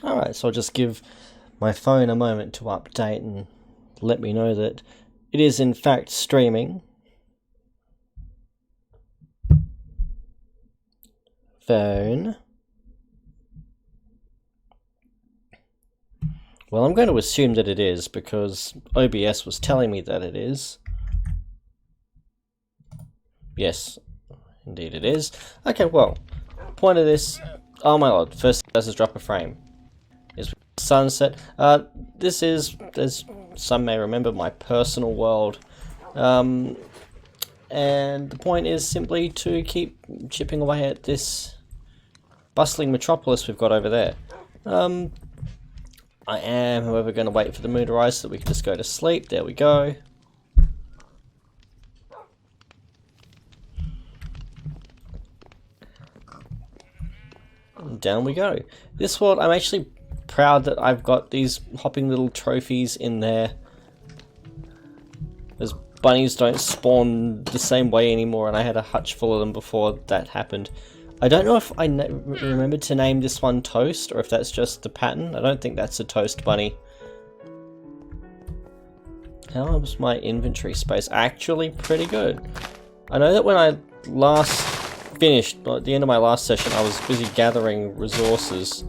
Alright, so I'll just give my phone a moment to update and let me know that it is in fact streaming. Phone. Well, I'm going to assume that it is because OBS was telling me that it is. Yes, indeed it is. Okay, well, point of this... Oh my lord, first it does is drop a frame. Is sunset. This is, as some may remember, my personal world. And the point is simply to keep chipping away at this bustling metropolis we've got over there. I am, however, going to wait for the moon to rise so that we can just go to sleep. There we go. And down we go. This world, I'm actually proud that I've got these hopping little trophies in there. As bunnies don't spawn the same way anymore, and I had a hutch full of them before that happened. I don't know if I remembered to name this one Toast, or if that's just the pattern. I don't think that's a Toast bunny. How was my inventory space? Actually pretty good. I know that when I last finished, at the end of my last session, I was busy gathering resources.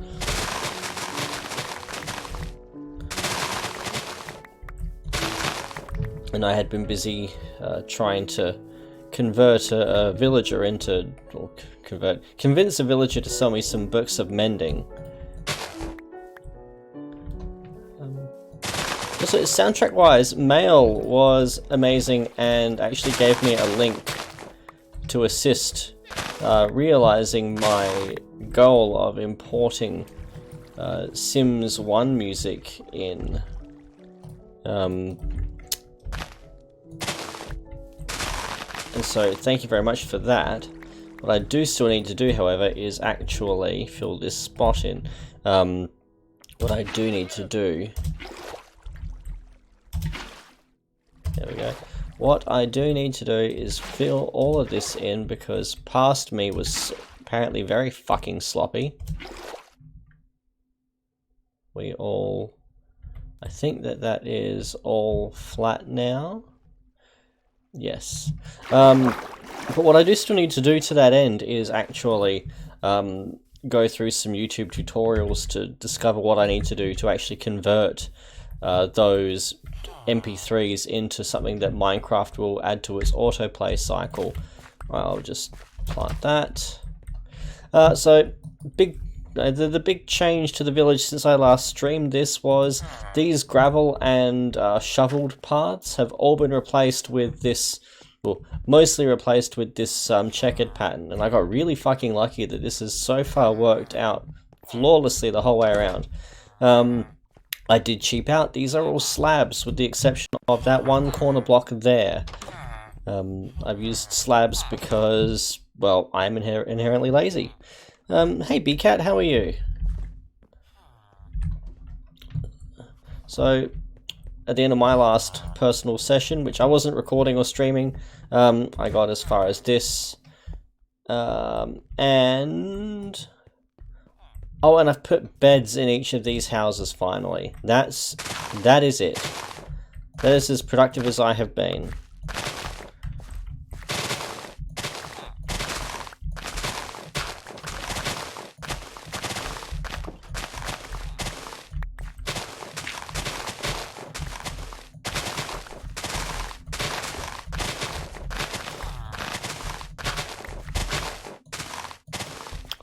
And I had been busy trying to convert a villager into, or convince a villager to sell me some books of mending. Also, soundtrack wise, Mail was amazing and actually gave me a link to assist realizing my goal of importing Sims 1 music in. And so, thank you very much for that. What I do still need to do, however, is actually fill this spot in. What I do need to do... There we go. What I do need to do is fill all of this in because past me was apparently very fucking sloppy. We all... I think that is all flat now. Yes. But what I do still need to do to that end is actually go through some YouTube tutorials to discover what I need to do to actually convert those MP3s into something that Minecraft will add to its autoplay cycle. I'll just plant that. So, the big change to the village since I last streamed this was these gravel and shoveled paths have all been replaced with this, well, mostly replaced with this checkered pattern, and I got really fucking lucky that this has so far worked out flawlessly the whole way around. I did cheap out. These are all slabs with the exception of that one corner block there. I've used slabs because, well, I'm inherently lazy. Hey BCat, how are you? So, at the end of my last personal session, which I wasn't recording or streaming, I got as far as this. And... Oh, and I've put beds in each of these houses finally. That is it. That is as productive as I have been.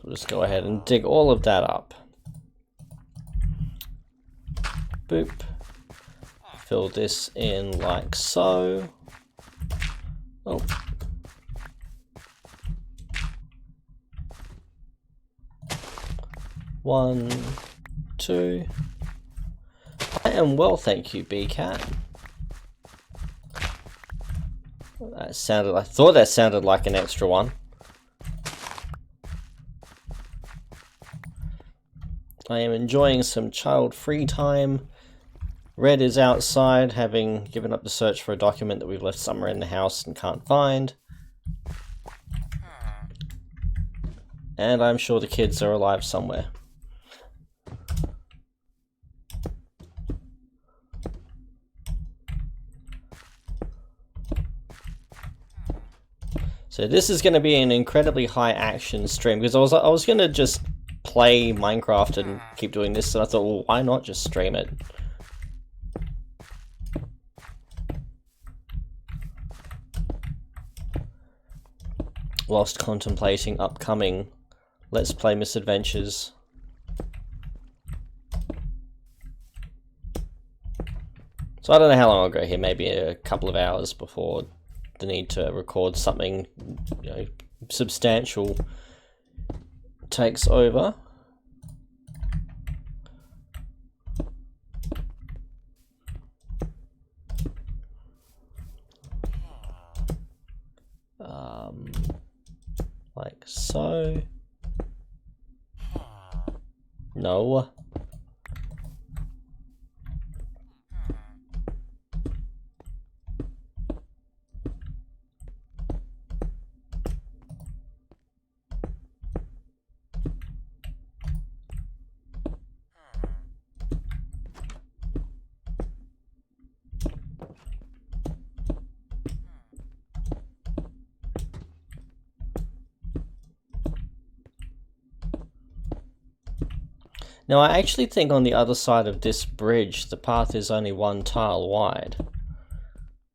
We'll just go ahead and dig all of that up. Boop. Fill this in like so. Oh. One, two. I am well, thank you, BCat. That sounded, I thought that sounded like an extra one. I am enjoying some child-free time. Red is outside, having given up the search for a document that we've left somewhere in the house and can't find. And I'm sure the kids are alive somewhere. So this is going to be an incredibly high action stream, because I was going to just play Minecraft and keep doing this, and I thought, well, why not just stream it? Whilst contemplating upcoming Let's Play misadventures. So I don't know how long I'll go here, maybe a couple of hours before the need to record something, you know, substantial takes over. Like so. No. Now I actually think on the other side of this bridge the path is only 1 tile wide.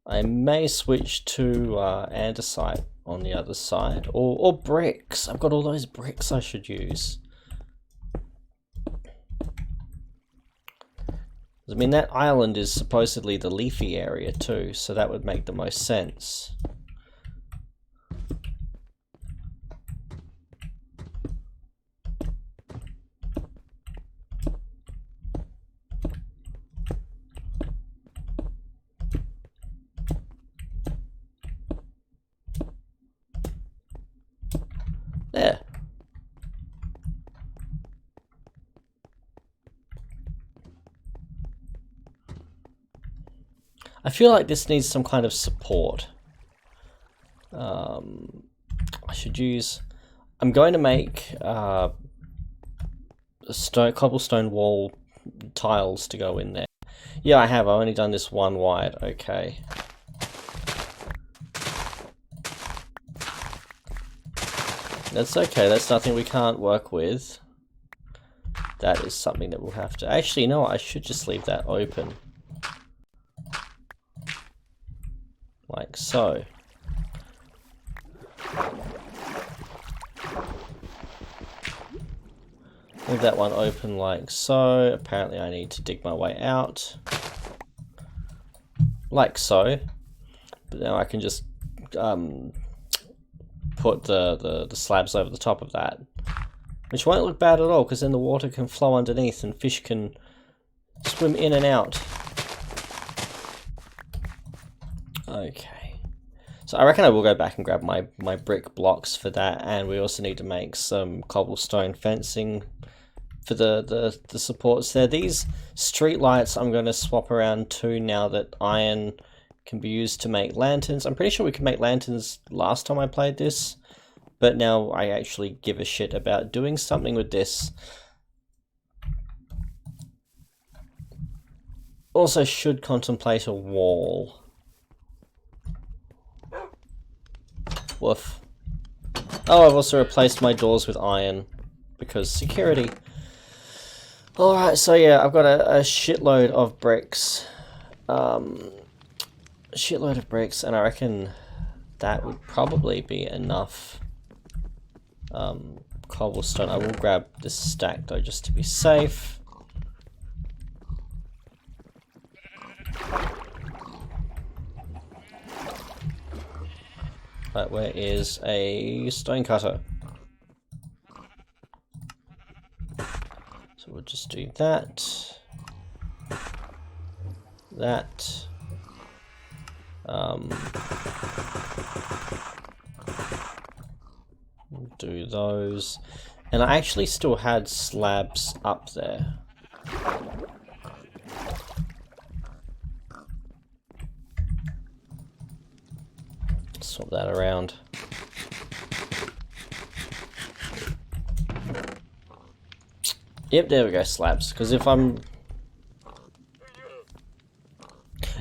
I may switch to andesite on the other side, or bricks. I've got all those bricks I should use. I mean, that island is supposedly the leafy area too, so that would make the most sense. There. I feel like this needs some kind of support. I should use... I'm going to make cobblestone wall tiles to go in there. Yeah, I have. I've only done this 1 wide. Okay. That's okay. That's nothing we can't work with. That is something that we'll have to... Actually, no, I should just leave that open. Like so. Leave that one open like so. Apparently I need to dig my way out. Like so. But now I can just put the slabs over the top of that. Which won't look bad at all, because then the water can flow underneath and fish can swim in and out. Okay. So I reckon I will go back and grab my brick blocks for that, and we also need to make some cobblestone fencing for the supports there. These street lights I'm going to swap around too now that iron can be used to make lanterns. I'm pretty sure we could make lanterns last time I played this, but now I actually give a shit about doing something with this. Also should contemplate a wall. Woof. Oh, I've also replaced my doors with iron, because security. Alright, so yeah, I've got a shitload of bricks. Shitload of bricks, and I reckon that would probably be enough cobblestone. I will grab this stack though, just to be safe. Right, where is a stone cutter? So we'll just do that. That. Do those. And I actually still had slabs up there. Swap that around. Yep, there we go, slabs. Because if I'm...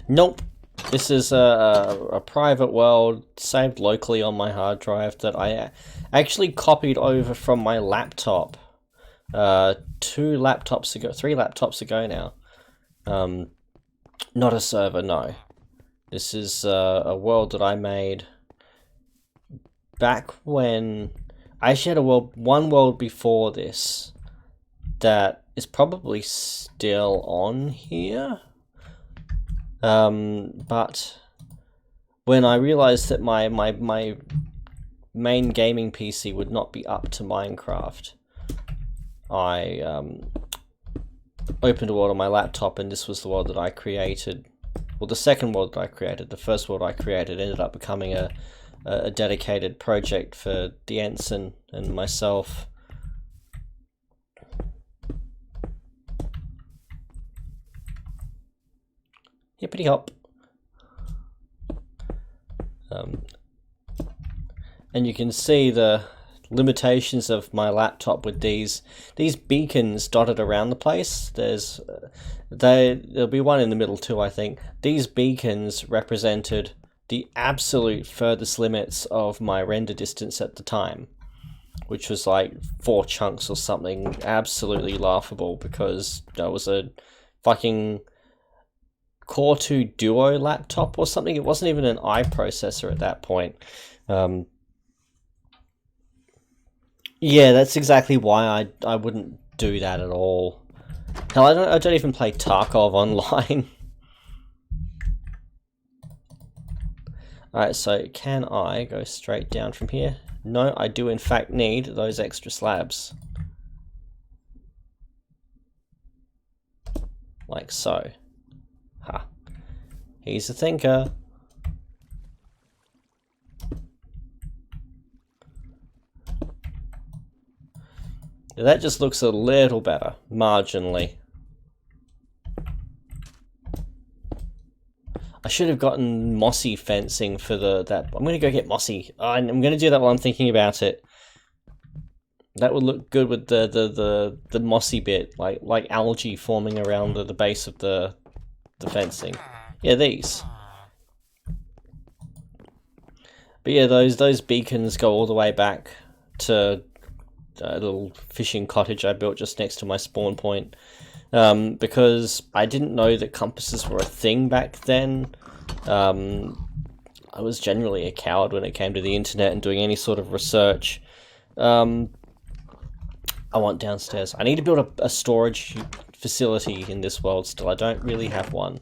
Nope. This is a private world saved locally on my hard drive that I actually copied over from my laptop 3 laptops ago now. Not a server, no. This is a world that I made back when I actually had one world before this that is probably still on here. But when I realized that my main gaming PC would not be up to Minecraft, I opened a world on my laptop, and this was the world that I created. Well, the second world that I created. The first world I created ended up becoming a dedicated project for the Ensign and myself. Hippity hop. And you can see the limitations of my laptop with these beacons dotted around the place. There'll be one in the middle too, I think. These beacons represented the absolute furthest limits of my render distance at the time, which was like 4 chunks or something. Absolutely laughable, because that was a fucking Core 2 Duo laptop or something. It wasn't even an i processor at that point. Yeah, that's exactly why I wouldn't do that at all. Hell, I don't even play Tarkov online. Alright, so can I go straight down from here? No, I do in fact need those extra slabs. Like so. Ha. He's a thinker. That just looks a little better, marginally. I should have gotten mossy fencing for that. I'm gonna go get mossy. I'm gonna do that while I'm thinking about it. That would look good with the mossy bit, like algae forming around the base of the fencing. Yeah, these. But yeah, those beacons go all the way back to a little fishing cottage I built just next to my spawn point, because I didn't know that compasses were a thing back then. I was generally a coward when it came to the internet and doing any sort of research. I want downstairs. I need to build a storage facility in this world still. I don't really have one.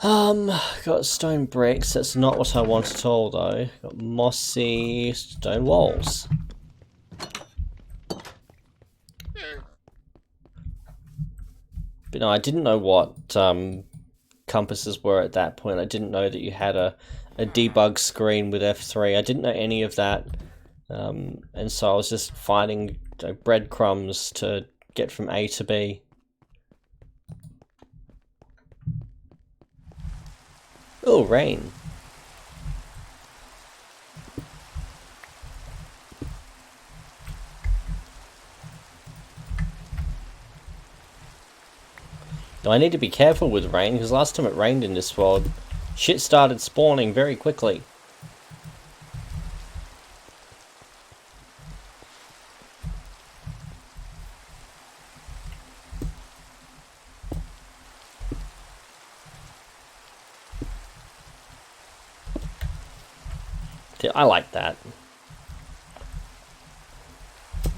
Got stone bricks. That's not what I want at all, though. Got mossy stone walls. But no, I didn't know what compasses were at that point. I didn't know that you had a debug screen with F3. I didn't know any of that. And so I was just finding breadcrumbs to get from A to B. Oh, rain. Now, I need to be careful with rain, because last time it rained in this world, shit started spawning very quickly. I like that.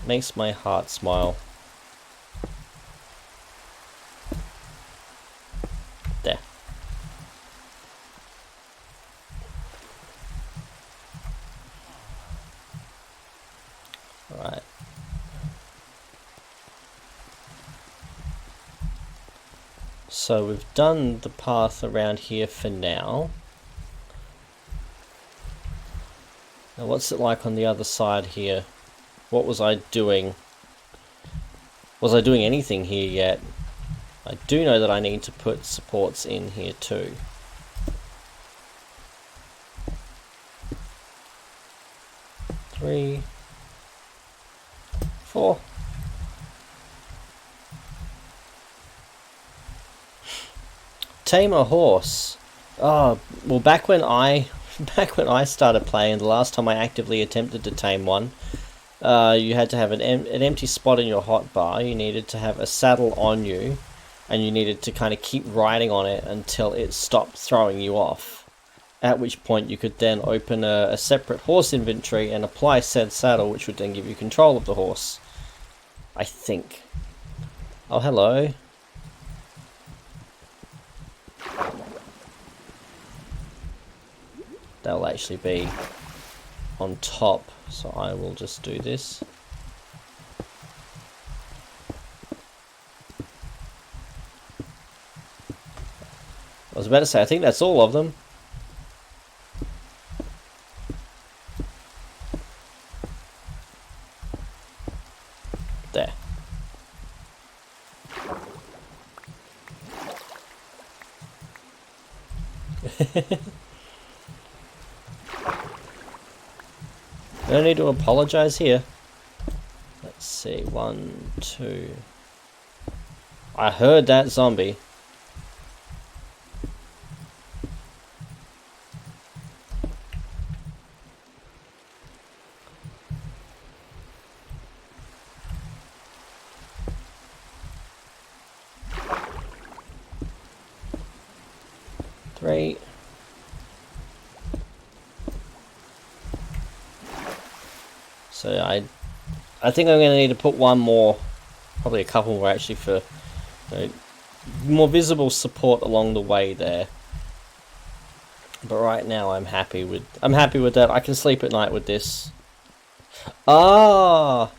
Makes my heart smile. There. Alright. So we've done the path around here for now. Now what's it like on the other side here? What was I doing? Was I doing anything here yet? I do know that I need to put supports in here too. Three, 4. Tame a horse. Oh, well, back when I started playing, the last time I actively attempted to tame one, you had to have an empty spot in your hotbar. You needed to have a saddle on you, and you needed to kind of keep riding on it until it stopped throwing you off. At which point you could then open a separate horse inventory and apply said saddle, which would then give you control of the horse. I think. Oh, hello. They'll actually be on top, so I will just do this. I was about to say, I think that's all of them. There. No need to apologize here. Let's see, 1, 2. I heard that zombie. Three. So I think I'm going to need to put one more, probably a couple more actually, for more visible support along the way there. But right now I'm happy with that. I can sleep at night with this. Ah,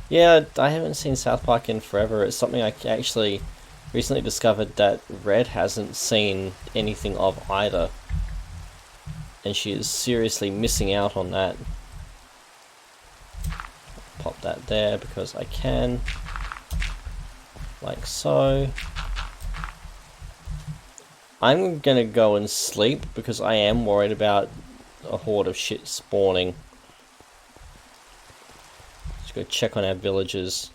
yeah, I haven't seen South Park in forever. It's something I actually recently discovered that Red hasn't seen anything of either, and she is seriously missing out on that. Pop that there because I can, like so. I'm gonna go and sleep because I am worried about a horde of shit spawning. Let's go check on our villagers.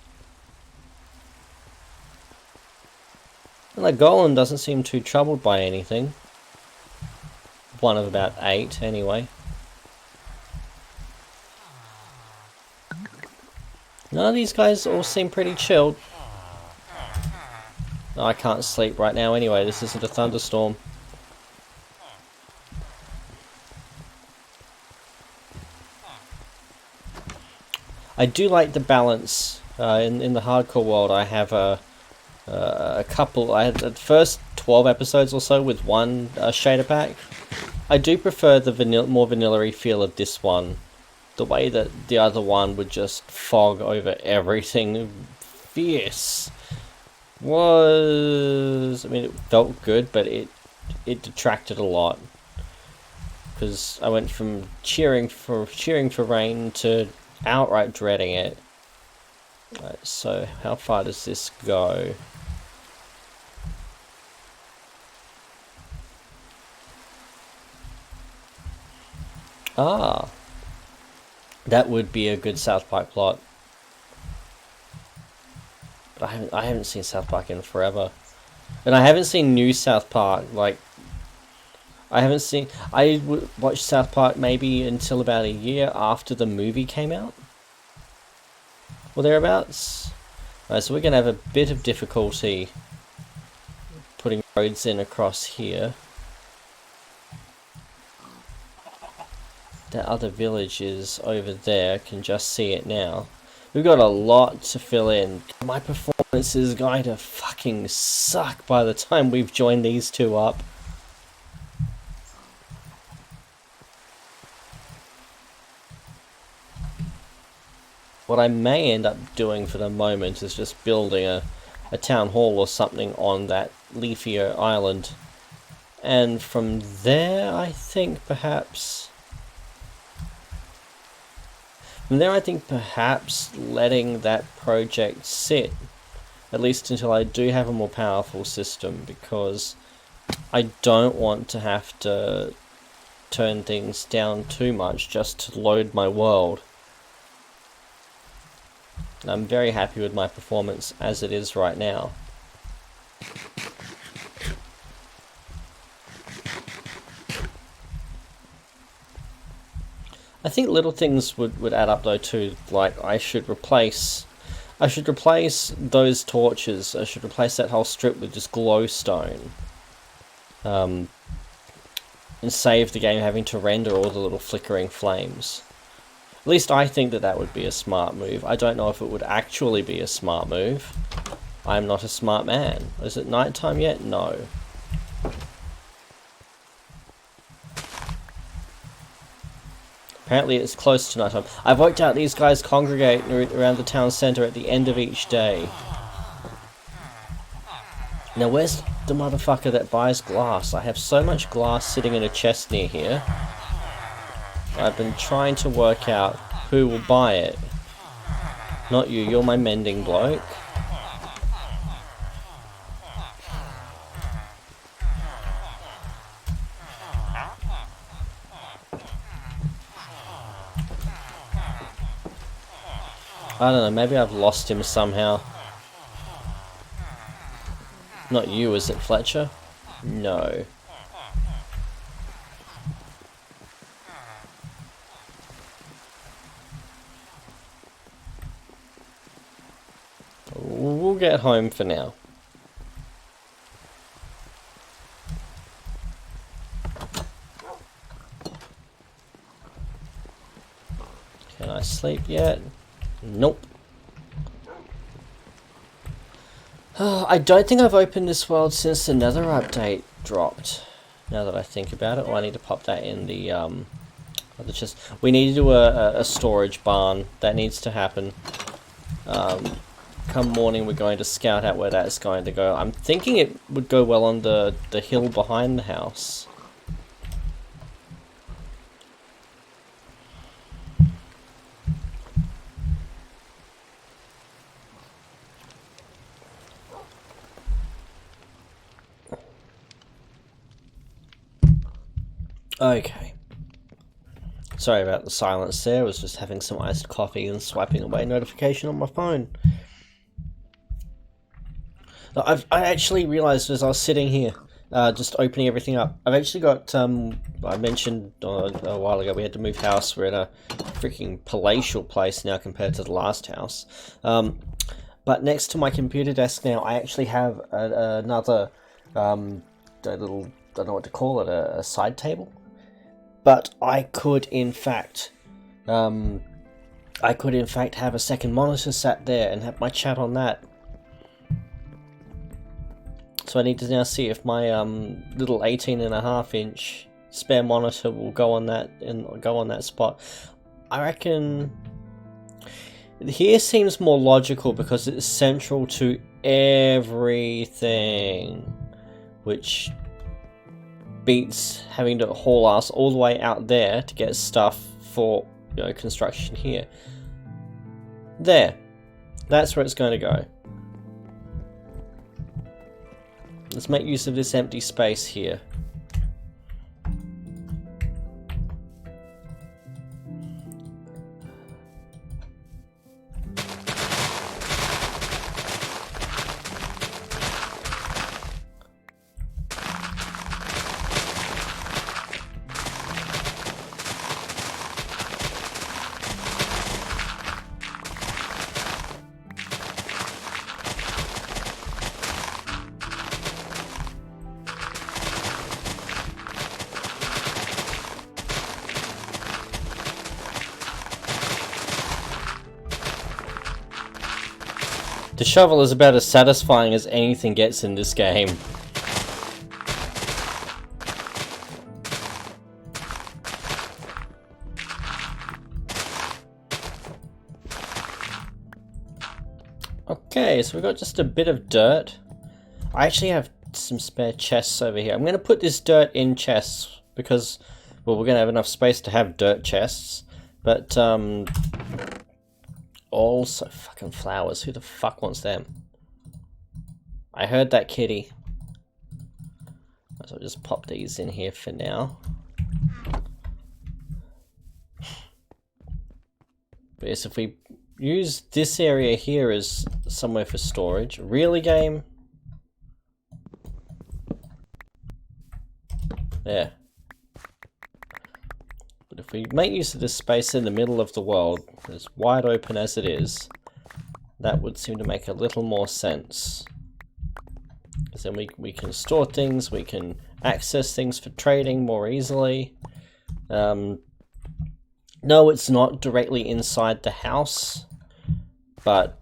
And the golem doesn't seem too troubled by anything. One of about 8 anyway. None of these guys all seem pretty chilled. No, I can't sleep right now anyway, this isn't a thunderstorm. I do like the balance. In the hardcore world I have a couple, I had the first 12 episodes or so with one shader pack. I do prefer the more vanilla-y feel of this one. The way that the other one would just fog over everything. Fierce. I mean, it felt good, but it detracted a lot. Because I went from cheering for rain to outright dreading it. Right, so how far does this go? Ah, that would be a good South Park plot. But I haven't seen South Park in forever, and I haven't seen new South Park. Like, I watched South Park maybe until about a year after the movie came out, or thereabouts. Alright, so we're gonna have a bit of difficulty putting roads in across here. That other village is over there, can just see it now. We've got a lot to fill in. My performance is going to fucking suck by the time we've joined these two up. What I may end up doing for the moment is just building a town hall or something on that leafier island. And from there, I think perhaps letting that project sit, at least until I do have a more powerful system, because I don't want to have to turn things down too much just to load my world. I'm very happy with my performance as it is right now. think little things would add up though too. Like I should replace those torches. I should replace that whole strip with just glowstone. And save the game having to render all the little flickering flames. At least I think that that would be a smart move. I don't know if it would actually be a smart move. I'm not a smart man. Is it nighttime yet? No. Apparently it's close to nighttime. I've worked out these guys congregate around the town centre at the end of each day. Now where's the motherfucker that buys glass? I have so much glass sitting in a chest near here. I've been trying to work out who will buy it. Not you, you're my mending bloke. I don't know, maybe I've lost him somehow. Not you, is it, Fletcher? No. We'll get home for now. Can I sleep yet? Nope. I don't think I've opened this world since the Nether update dropped. Now that I think about it, I need to pop that in the other chest. We need to do a storage barn. That needs to happen. Come morning, we're going to scout out where that's going to go. I'm thinking it would go well on the hill behind the house. Okay. Sorry about the silence there, I was just having some iced coffee and swiping away notification on my phone. I actually realised as I was sitting here, just opening everything up, I've actually got, I mentioned a while ago we had to move house. We're in a freaking palatial place now compared to the last house. But next to my computer desk now, I actually have another, a little, I don't know what to call it, a side table. But I could in fact have a second monitor sat there and have my chat on that. So I need to now see if my little 18.5-inch spare monitor will go on that spot. I reckon here seems more logical because it's central to everything, which beats having to haul us all the way out there to get stuff for, you know, construction here. There. That's where it's going to go. Let's make use of this empty space here. The shovel is about as satisfying as anything gets in this game. Okay, so we've got just a bit of dirt. I actually have some spare chests over here. I'm going to put this dirt in chests because, well, we're going to have enough space to have dirt chests. But, also, fucking flowers. Who the fuck wants them? I heard that kitty. So I'll just pop these in here for now. But yes, if we use this area here as somewhere for storage. Really, game? There. But if we make use of this space in the middle of the world, as wide open as it is, that would seem to make a little more sense. Because then we can store things, we can access things for trading more easily. No, it's not directly inside the house, but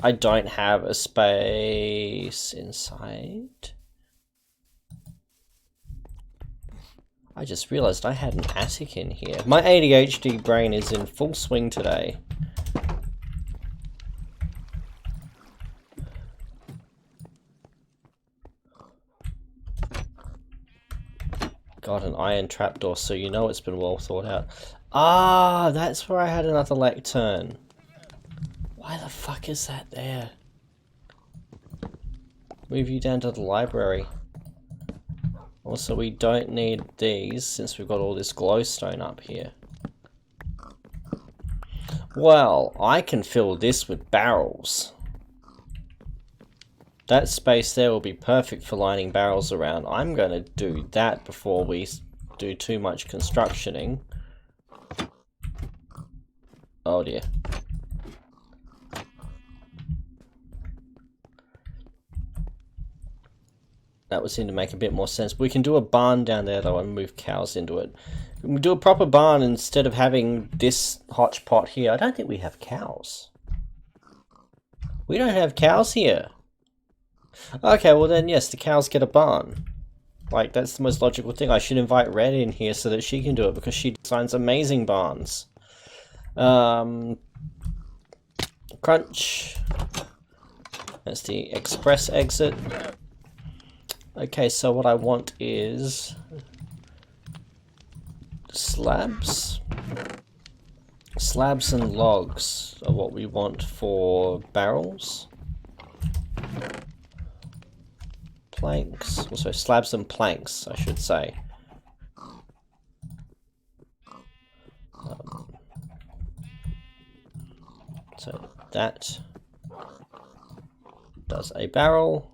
I don't have a space inside. I just realized I had an attic in here. My ADHD brain is in full swing today. Got an iron trapdoor, so you know it's been well thought out. Ah, that's where I had another lectern. Why the fuck is that there? Move you down to the library. Also, we don't need these since we've got all this glowstone up here. Well, I can fill this with barrels. That space there will be perfect for lining barrels around. I'm going to do that before we do too much constructioning. Oh dear. That would seem to make a bit more sense. We can do a barn down there though and move cows into it. We do a proper barn instead of having this hodgepodge here. I don't think we have cows. We don't have cows here. Okay, well then yes, the cows get a barn. Like, that's the most logical thing. I should invite Red in here so that she can do it because she designs amazing barns. Crunch. That's the express exit. Okay, so what I want is slabs. Slabs and logs are what we want for barrels. Planks, also slabs and planks, I should say. So that does a barrel.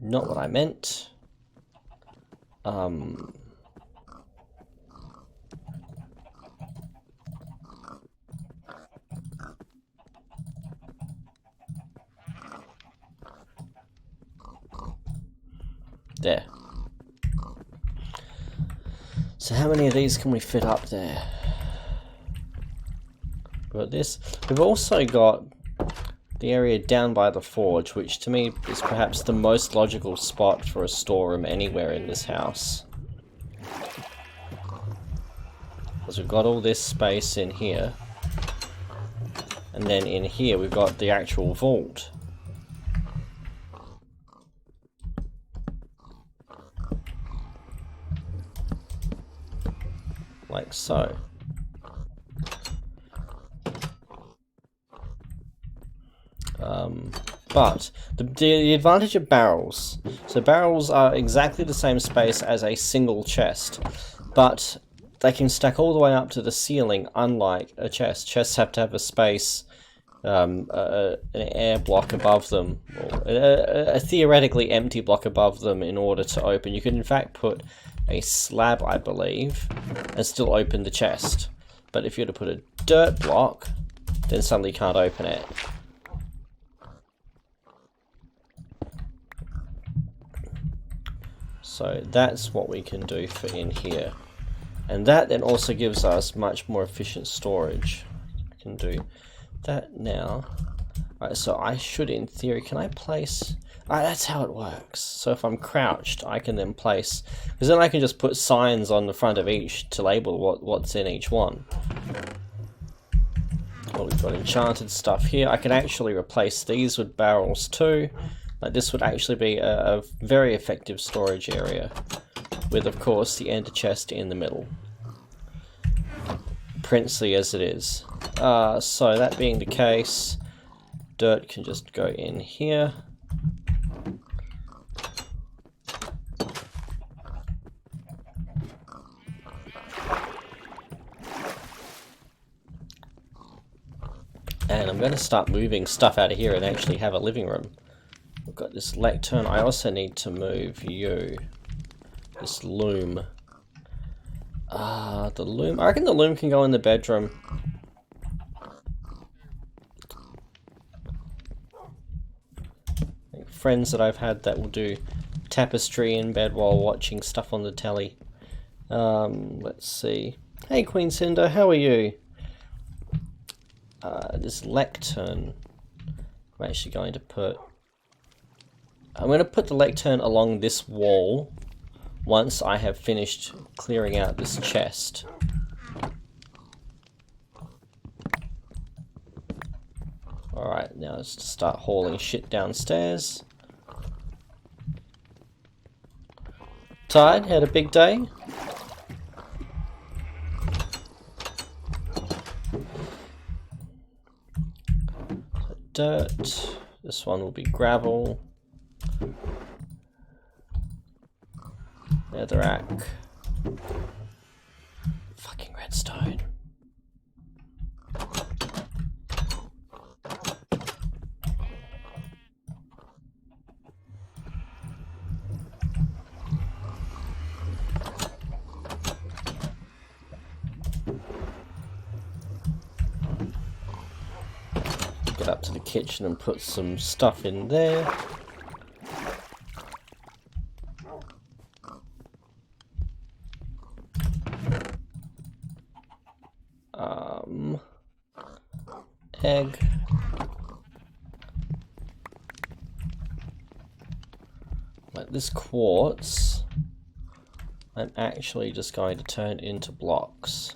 Not what I meant. There. So how many of these can we fit up there? We've got this. We've also got the area down by the forge, which to me is perhaps the most logical spot for a storeroom anywhere in this house. Because we've got all this space in here. And then in here we've got the actual vault. Like so. But the advantage of barrels, so barrels are exactly the same space as a single chest, but they can stack all the way up to the ceiling, unlike a chest. Chests have to have a space, an air block above them, or a theoretically empty block above them in order to open. You could in fact put a slab, I believe, and still open the chest. But if you were to put a dirt block, then suddenly you can't open it. So that's what we can do for in here. And that then also gives us much more efficient storage. I can do that now. Alright, so I should, in theory, can I place... Alright, that's how it works. So if I'm crouched, I can then place... Because then I can just put signs on the front of each to label what's in each one. Well, we've got enchanted stuff here. I can actually replace these with barrels too. Like, this would actually be a very effective storage area. With, of course, the ender chest in the middle. Princely as it is. So that being the case, dirt can just go in here. And I'm going to start moving stuff out of here and actually have a living room. got this lectern. I also need to move you. This loom. The loom. I reckon the loom can go in the bedroom. Friends that I've had that will do tapestry in bed while watching stuff on the telly. Let's see. Hey Queen Cinder, how are you? This lectern. I'm actually going to put... I'm going to put the lectern along this wall once I have finished clearing out this chest. Alright, now let's start hauling shit downstairs. Tired? Had a big day? Dirt. This one will be gravel. Netherrack. Fucking redstone. Get up to the kitchen and put some stuff in there. Egg. Like this quartz, I'm actually just going to turn into blocks.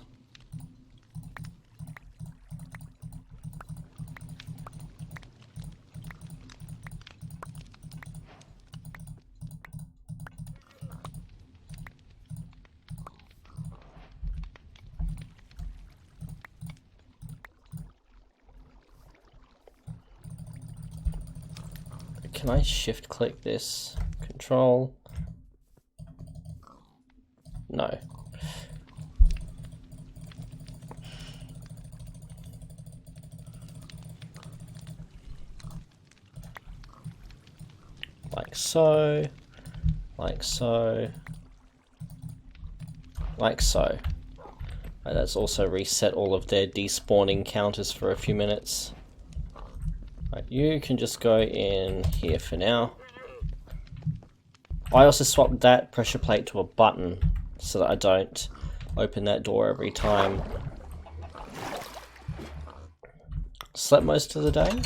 Can I shift click this? Control? No. Like so. Like so. Like so. Right, that's also reset all of their despawning counters for a few minutes. Right, you can just go in here for now. I also swapped that pressure plate to a button so that I don't open that door every time. Slept most of the day?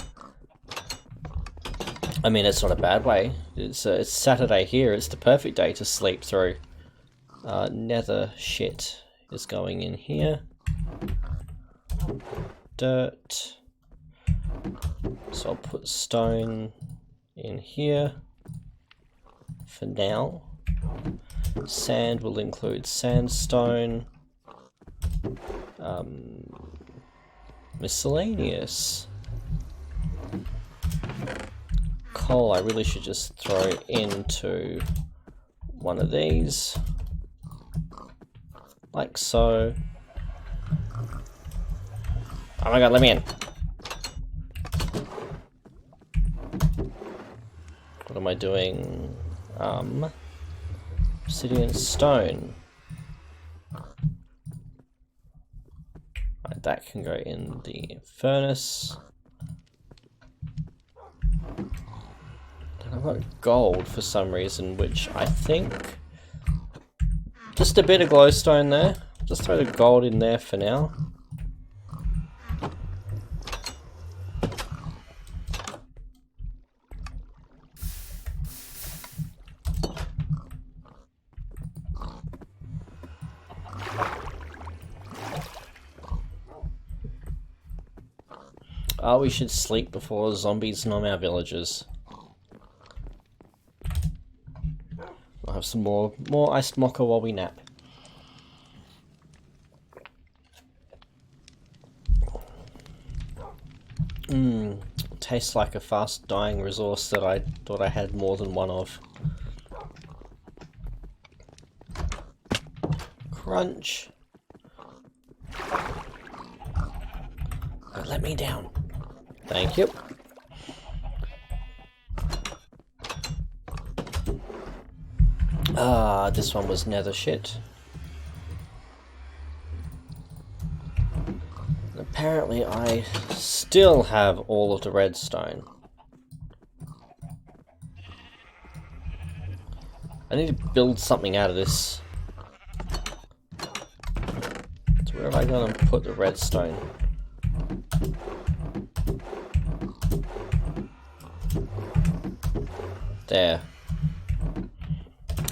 I mean, it's not a bad way. It's Saturday here, it's the perfect day to sleep through. Nether shit is going in here. Dirt. So I'll put stone in here for now. Sand will include sandstone. Miscellaneous. Coal I really should just throw into one of these. Like so. Oh my god, let me in. What am I doing? Obsidian stone. Right, that can go in the furnace. And I've got gold for some reason, which I think... Just a bit of glowstone there. Just throw the gold in there for now. Oh, we should sleep before zombies nom our villagers. I'll have some more iced mocha while we nap. Tastes like a fast dying resource that I thought I had more than one of. Crunch. Don't let me down. Thank you. Ah, this one was nether shit. Apparently I still have all of the redstone. I need to build something out of this. So where am I going to put the redstone? There.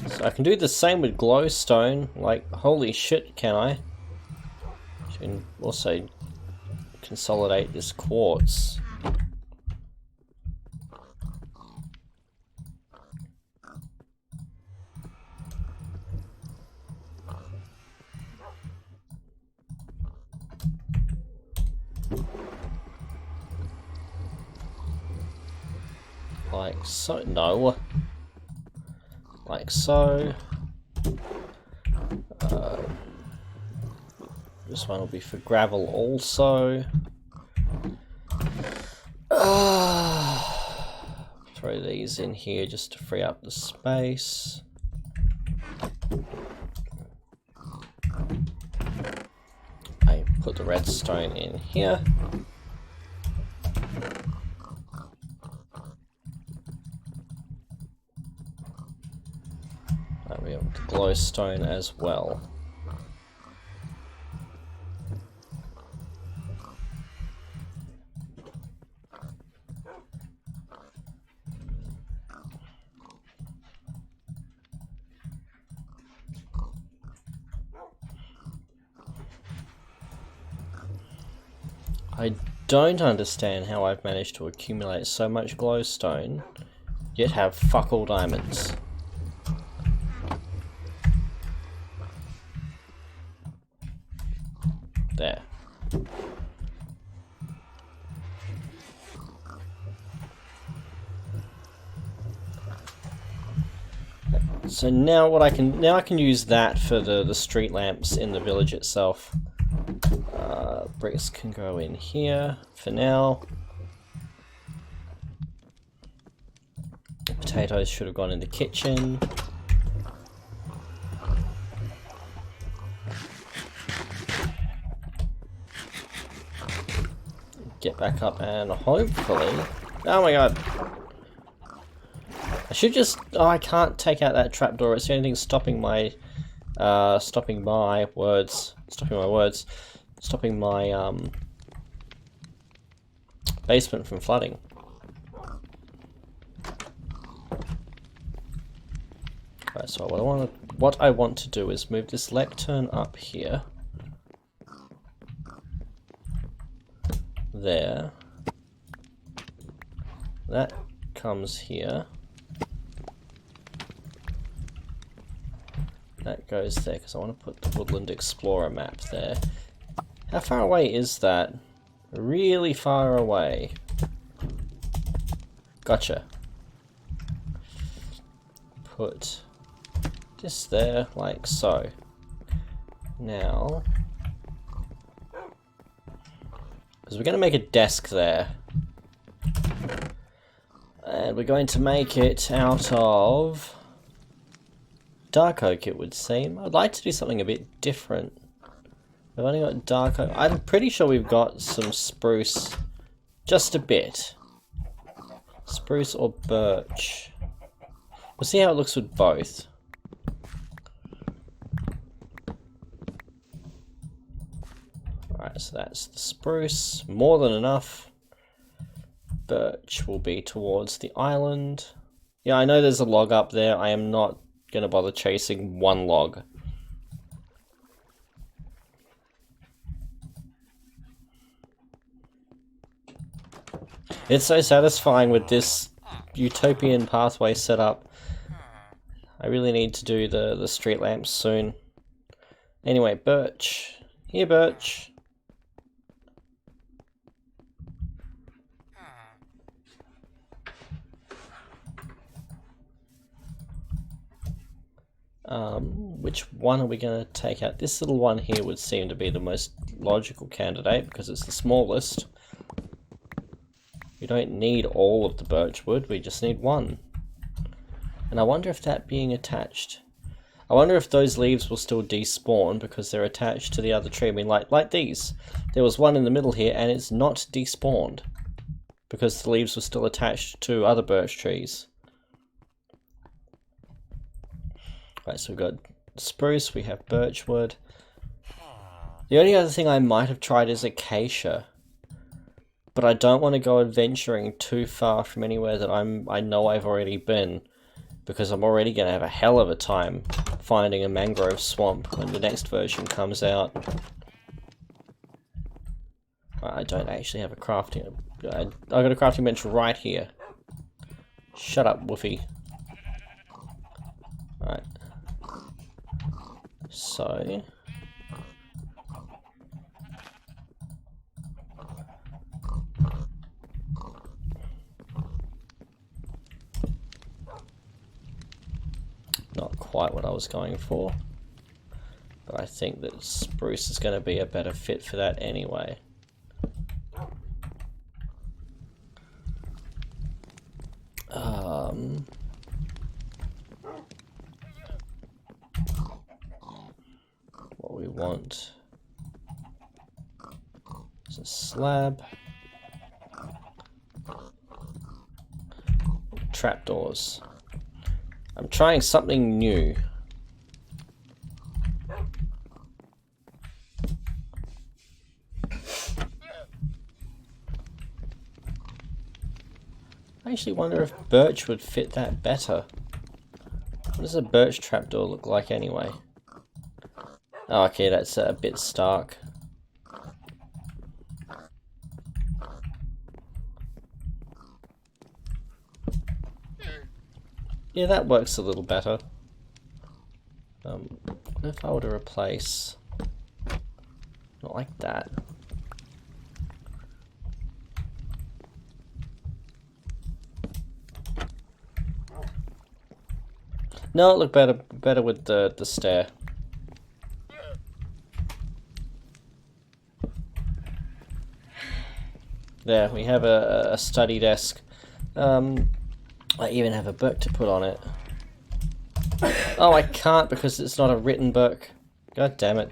So I can do the same with glowstone. Like, holy shit, can I? I can also consolidate this quartz. Like so. No. Like so. This one will be for gravel also. Throw these in here just to free up the space. I put the redstone in here. We have the glowstone as well. I don't understand how I've managed to accumulate so much glowstone, yet have fuck all diamonds. There. So now what I can use that for the street lamps in the village itself. Bricks can go in here for now. Potatoes should have gone in the kitchen. Get back up and hopefully... Oh my god! I should just... Oh, I can't take out that trapdoor. It's the only thing stopping my... stopping my basement from flooding. Right, so what I want to do is move this lectern up here. There. That comes here. That goes there, because I want to put the Woodland Explorer map there. How far away is that? Really far away. Gotcha. Put this there, like so. Now... because we're going to make a desk there. And we're going to make it out of... dark oak, it would seem. I'd like to do something a bit different. We've only got dark oak. I'm pretty sure we've got some spruce. Just a bit. Spruce or birch. We'll see how it looks with both. Alright, so that's the spruce. More than enough. Birch will be towards the island. Yeah, I know there's a log up there. I am not going to bother chasing one log. It's so satisfying with this utopian pathway setup. I really need to do the street lamps soon. Anyway, birch. Here, birch. Which one are we going to take out? This little one here would seem to be the most logical candidate because it's the smallest. We don't need all of the birch wood, we just need one. And I wonder if that being attached I wonder if those leaves will still despawn because they're attached to the other tree. I mean, like these. There was one in the middle here, and it's not despawned because the leaves were still attached to other birch trees. Right, so we've got spruce, we have birchwood. The only other thing I might have tried is acacia, but I don't want to go adventuring too far from anywhere that I know I've already been, because I'm already going to have a hell of a time finding a mangrove swamp when the next version comes out. I don't actually have a crafting... I got a crafting bench right here. Shut up, Woofy. Alright. So... not quite what I was going for. But I think that spruce is going to be a better fit for that anyway. What we want is a slab. Trapdoors. I'm trying something new. I actually wonder if birch would fit that better. What does a birch trapdoor look like anyway? Oh, okay, that's a bit stark. Yeah, that works a little better. What if I were to replace... not like that. No, it looked better with the stair. There, we have a study desk. I even have a book to put on it. Oh, I can't because it's not a written book. God damn it.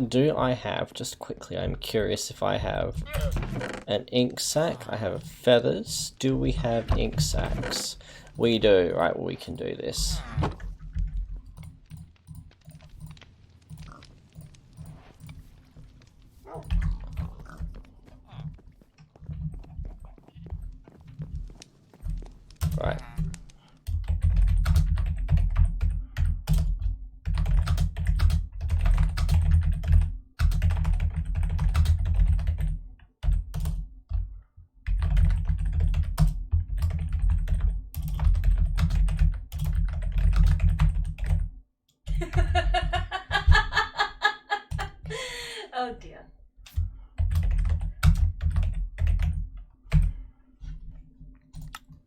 Do I have, just quickly, I'm curious if I have an ink sac. I have feathers. Do we have ink sacs? We do. Right, well, we can do this. Right. Oh dear.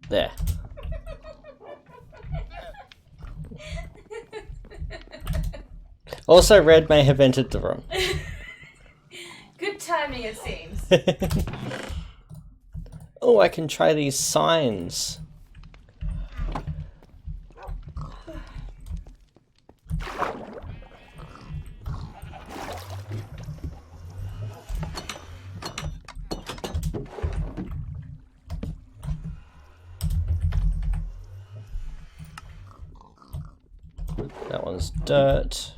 There. Also, Red may have entered the room. Good timing, it seems. Oh, I can try these signs. That one's dirt.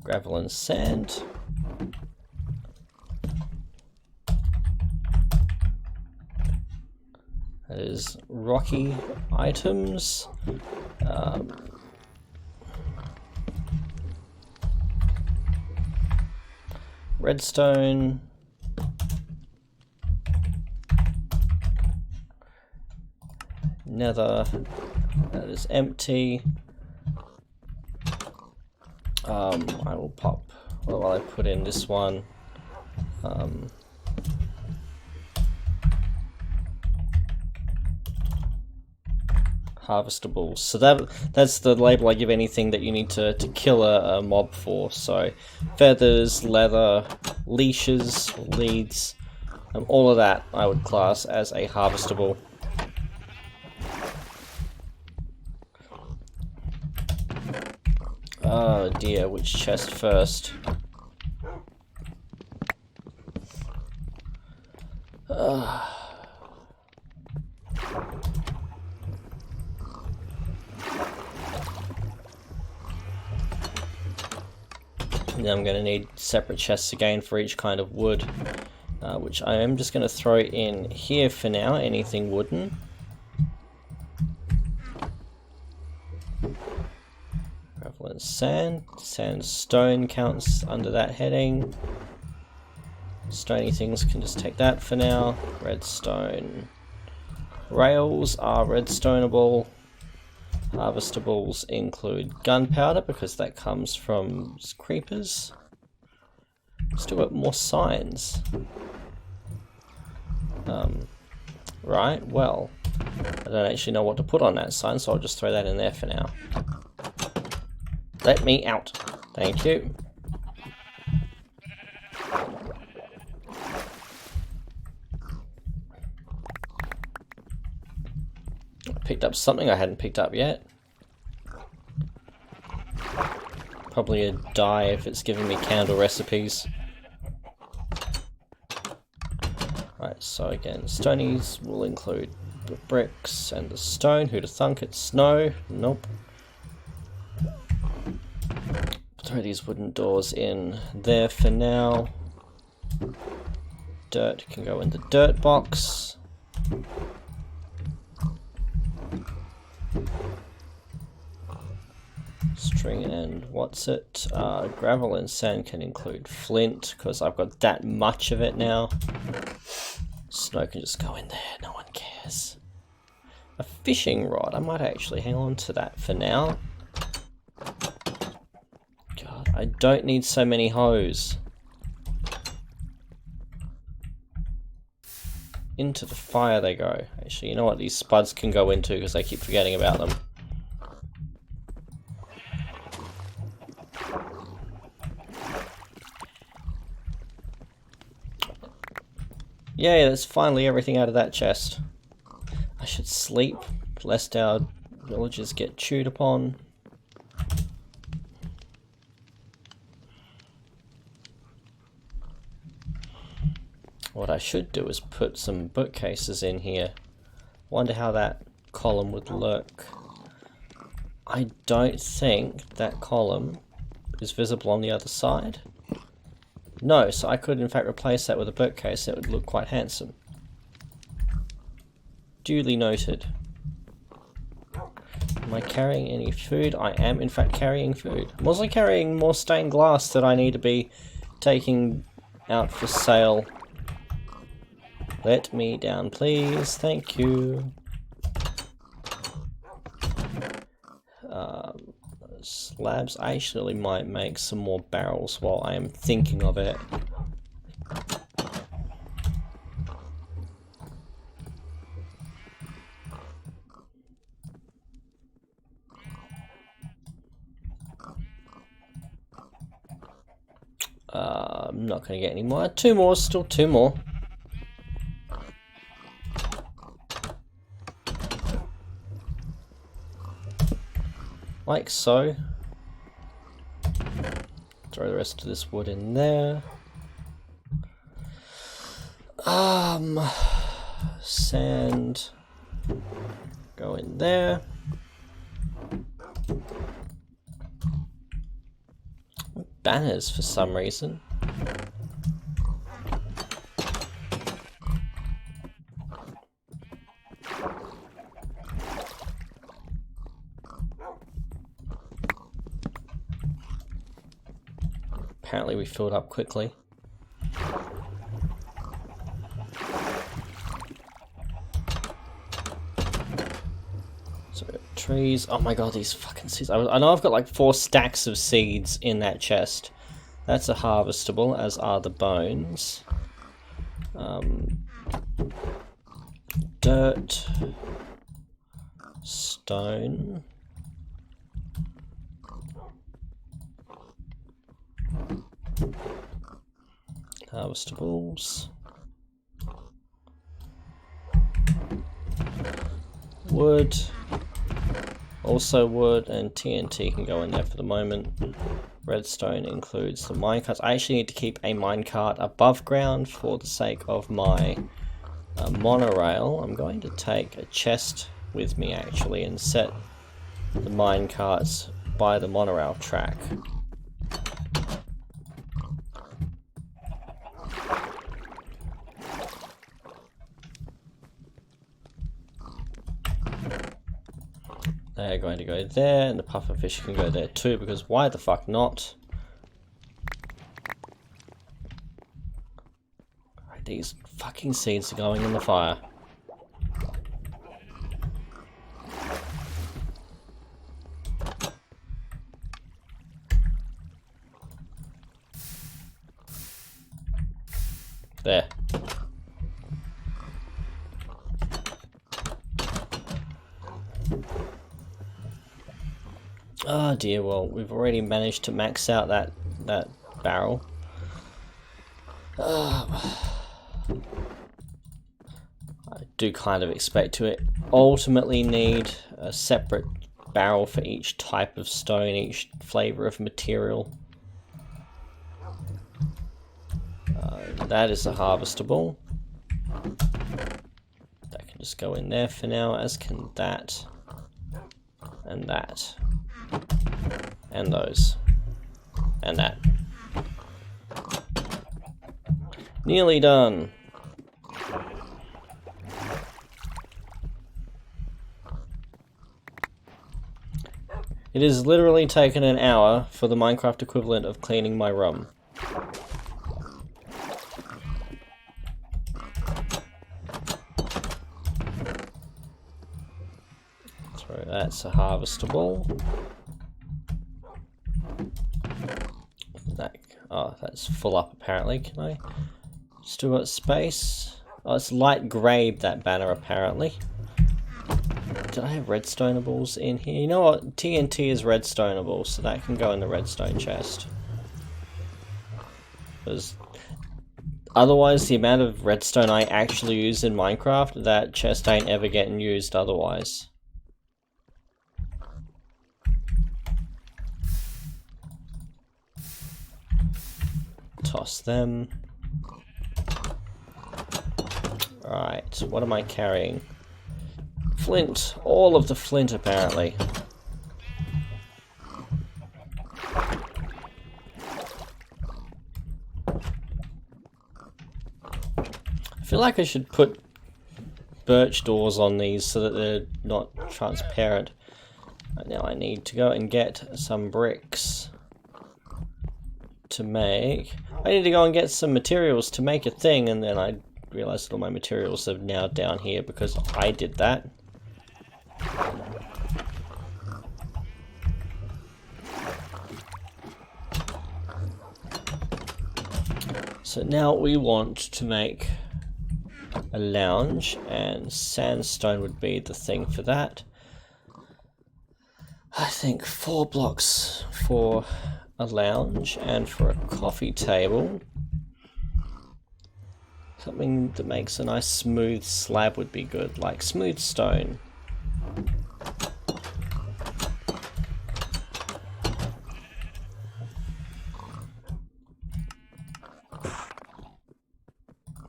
Gravel and sand. That is rocky items. Redstone. Nether. That is empty. I will pop, well, while I put in this one, harvestables. So that's the label I give anything that you need to kill a mob for. So feathers, leather, leashes, leads, All of that I would class as a harvestable. Oh dear, which chest first? Now I'm going to need separate chests again for each kind of wood, which I am just going to throw in here for now, anything wooden. Gravel and sand. Sandstone counts under that heading. Stony things can just take that for now. Redstone. Rails are redstoneable. Harvestables include gunpowder because that comes from creepers. Still got more signs. Right, well, I don't actually know what to put on that sign, so I'll just throw that in there for now. Let me out. Thank you. I picked up something I hadn't picked up yet. Probably a dye if it's giving me candle recipes. Right, so again, stonies will include the bricks and the stone. Who'd have thunk it's snow? Nope. Throw these wooden doors in there for now. Dirt can go in the dirt box. String and what's it? Gravel and sand can include flint because I've got that much of it now. Snow can just go in there, no one cares. A fishing rod, I might actually hang on to that for now. God, I don't need so many hoes. Into the fire they go. Actually, you know what? These spuds can go into because I keep forgetting about them. Yay, that's finally everything out of that chest. I should sleep, lest our villagers get chewed upon. What I should do is put some bookcases in here. Wonder how that column would look. I don't think that column is visible on the other side. No, so I could in fact replace that with a bookcase. That would look quite handsome. Duly noted. Am I carrying any food? I am in fact carrying food. I'm also carrying more stained glass that I need to be taking out for sale. Let me down, please. Thank you. Slabs. I actually might make some more barrels while I am thinking of it. I'm not going to get any more. Two more, still two more. Like so. Throw the rest of this wood in there. Sand. Go in there. Banners for some reason. Apparently we filled up quickly. So trees. Oh my god, these fucking seeds. I know I've got like 4 stacks of seeds in that chest. That's a harvestable, as are the bones. Dirt. Stone. Harvestables. wood. Also wood, and TNT can go in there for the moment. Redstone includes the minecarts. I actually need to keep a minecart above ground for the sake of my monorail. I'm going to take a chest with me actually and set the minecarts by the monorail track. They're going to go there, and the pufferfish can go there too, because why the fuck not? Right, these fucking seeds are going in the fire. There. Oh dear, well, we've already managed to max out that barrel. I do kind of expect to ultimately need a separate barrel for each type of stone, each flavor of material. That is a harvestable. That can just go in there for now, as can that. And that. And those. And that. Nearly done. It has literally taken an hour for the Minecraft equivalent of cleaning my room. So that's a harvestable. Oh, that's full up apparently. Can I? Still got space. Oh, it's light grey, that banner apparently. Did I have redstonables in here? You know what? TNT is redstoneable, so that can go in the redstone chest. Because otherwise, the amount of redstone I actually use in Minecraft, that chest ain't ever getting used otherwise. Toss them. Right, what am I carrying? Flint. All of the flint, apparently. I feel like I should put birch doors on these so that they're not transparent. Right, now I need to go and get some bricks to make. I need to go and get some materials to make a thing, and then I realized that all my materials are now down here because I did that. So now we want to make a lounge, and sandstone would be the thing for that. I think 4 blocks for a lounge, and for a coffee table something that makes a nice smooth slab would be good, like smooth stone.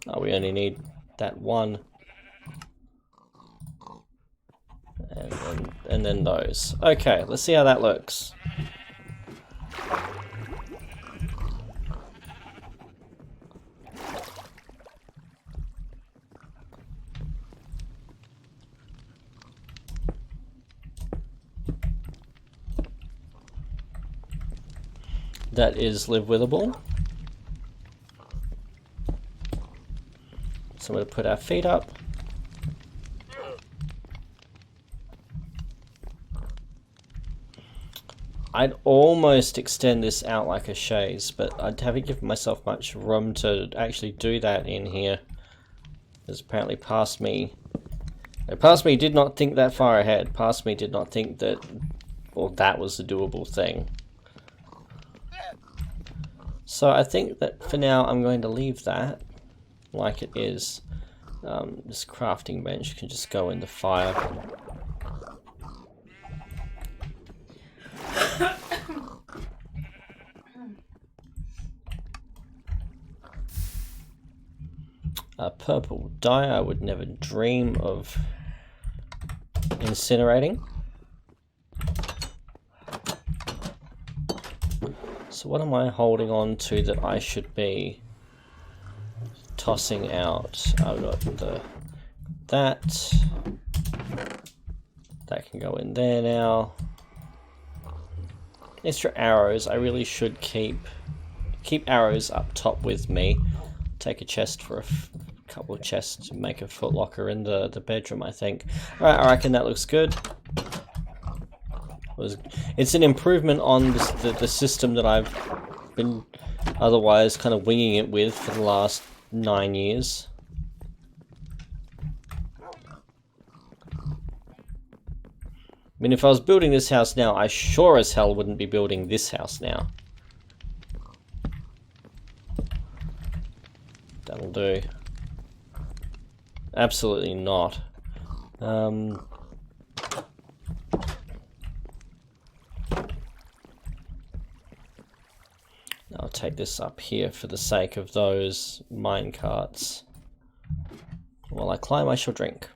Oh, we only need that one. And then those. Okay, let's see how that looks. That is live-withable. So we're going to put our feet up. I'd almost extend this out like a chaise, but I haven't given myself much room to actually do that in here. Because apparently past me did not think that far ahead. Past me did not think that, well, that was a doable thing. So I think that for now I'm going to leave that like it is. This crafting bench can just go in the fire. Purple dye, I would never dream of incinerating. So what am I holding on to that I should be tossing out? I've got that can go in there now. Extra arrows, I really should keep arrows up top with me. Take a chest for a couple of chests to make a footlocker in the bedroom, I think. Alright, I reckon that looks good. It's an improvement on the system that I've been otherwise kind of winging it with for the last 9 years. I mean, if I was building this house now, I sure as hell wouldn't be building this house now. That'll do. Absolutely not. I'll take this up here for the sake of those minecarts. While I climb, I shall drink.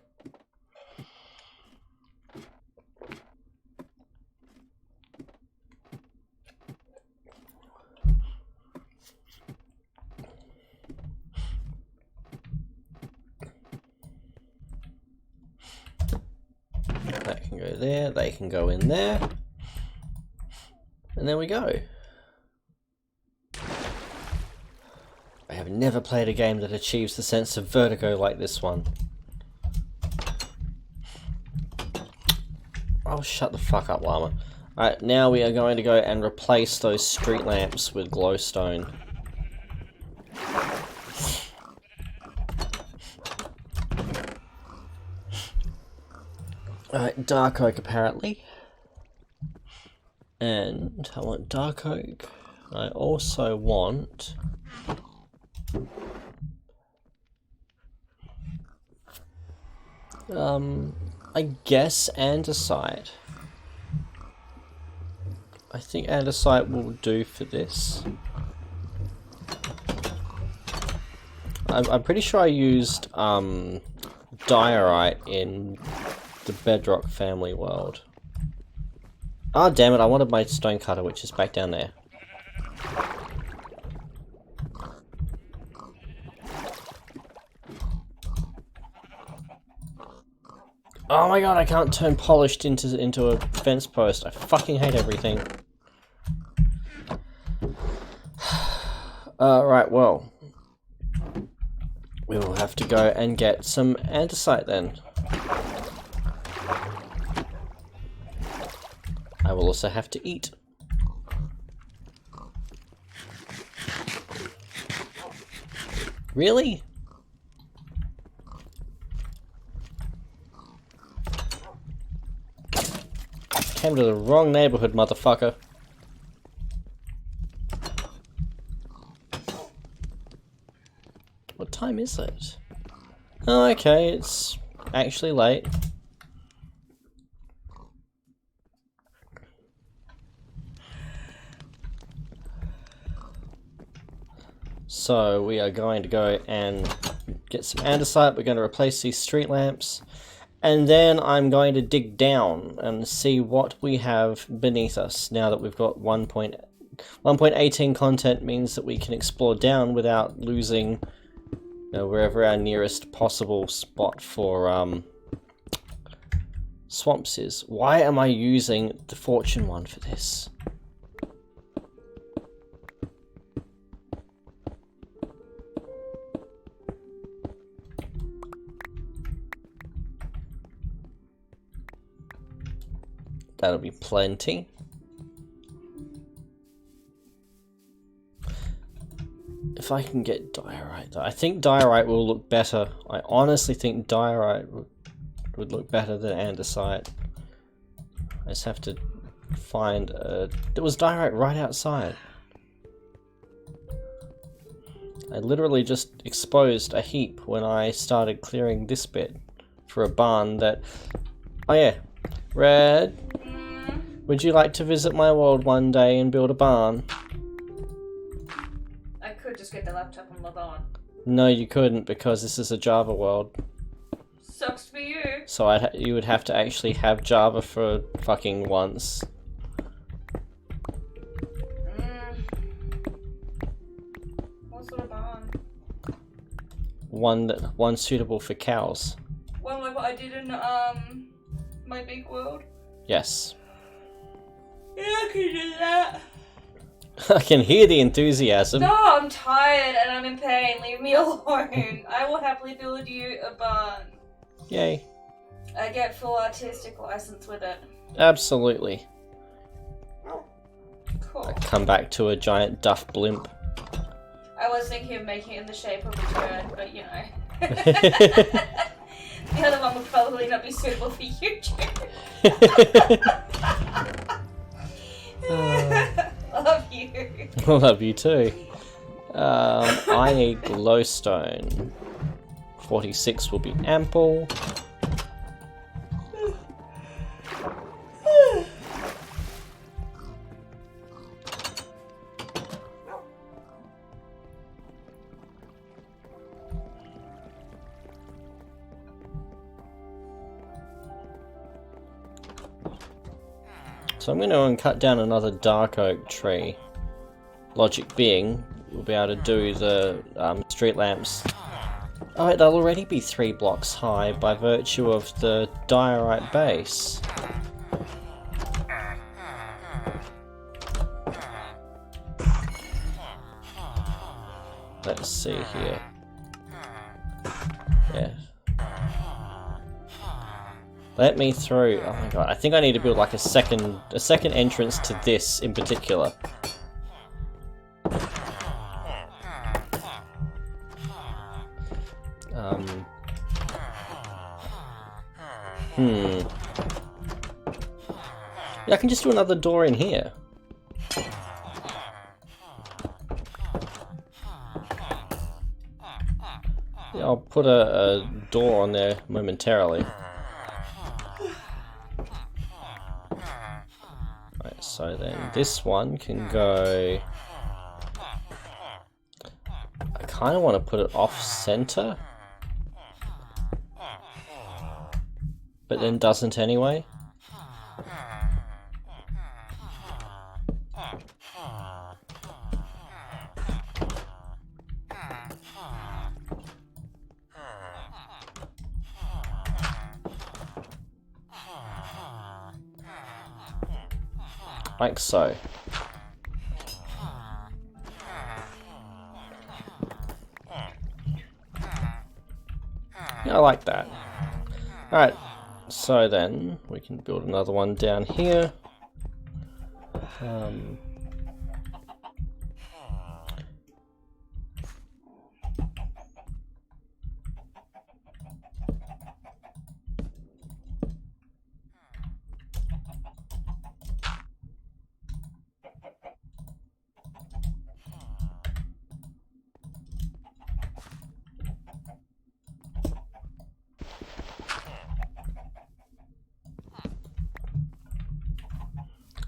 That can go there, they can go in there. And there we go. I have never played a game that achieves the sense of vertigo like this one. Oh, shut the fuck up, llama. Alright, now we are going to go and replace those street lamps with glowstone. Alright, dark oak apparently. And I want dark oak. I also want... I guess andesite. I think andesite will do for this. I'm pretty sure I used diorite in the Bedrock family world. Ah, damn it, I wanted my stone cutter, which is back down there. Oh my god, I can't turn polished into a fence post. I fucking hate everything. Right, well. We will have to go and get some andesite then. I will also have to eat. Really? Came to the wrong neighborhood, motherfucker. What time is it? Oh, okay, it's actually late. So we are going to go and get some andesite. We're going to replace these street lamps. And then I'm going to dig down and see what we have beneath us now that we've got 1.18 content means that we can explore down without losing, you know, wherever our nearest possible spot for swamps is. Why am I using the fortune one for this? That'll be plenty. If I can get diorite though. I think diorite will look better. I honestly think diorite would look better than andesite. I just have to find a... There was diorite right outside. I literally just exposed a heap when I started clearing this bit for a barn that... Oh yeah, Red, would you like to visit my world one day and build a barn? I could just get the laptop and log on. No, you couldn't, because this is a Java world. Sucks for you. So you would have to actually have Java for fucking once. What sort of barn? One suitable for cows. One like what I did in my big world. Yes. Yeah, I can do that. I can hear the enthusiasm. No, I'm tired and I'm in pain. Leave me alone. I will happily build you a barn. Yay. I get full artistic license with it. Absolutely. Cool. I come back to a giant duff blimp. I was thinking of making it in the shape of a bird, but you know. The other one would probably not be suitable for YouTube. Love you. Love you too. I need glowstone. 46 will be ample. So I'm going to cut down another dark oak tree. Logic being, we'll be able to do the street lamps. Oh wait, they'll already be 3 blocks high by virtue of the diorite base. Let's see here. Yeah. Let me through. Oh my god, I think I need to build like a second entrance to this in particular. Yeah, I can just do another door in here. Yeah, I'll put a door on there momentarily. Right, so then this one can go... I kind of want to put it off-center. But then doesn't anyway. Like so. Yeah, I like that. Alright, so then we can build another one down here.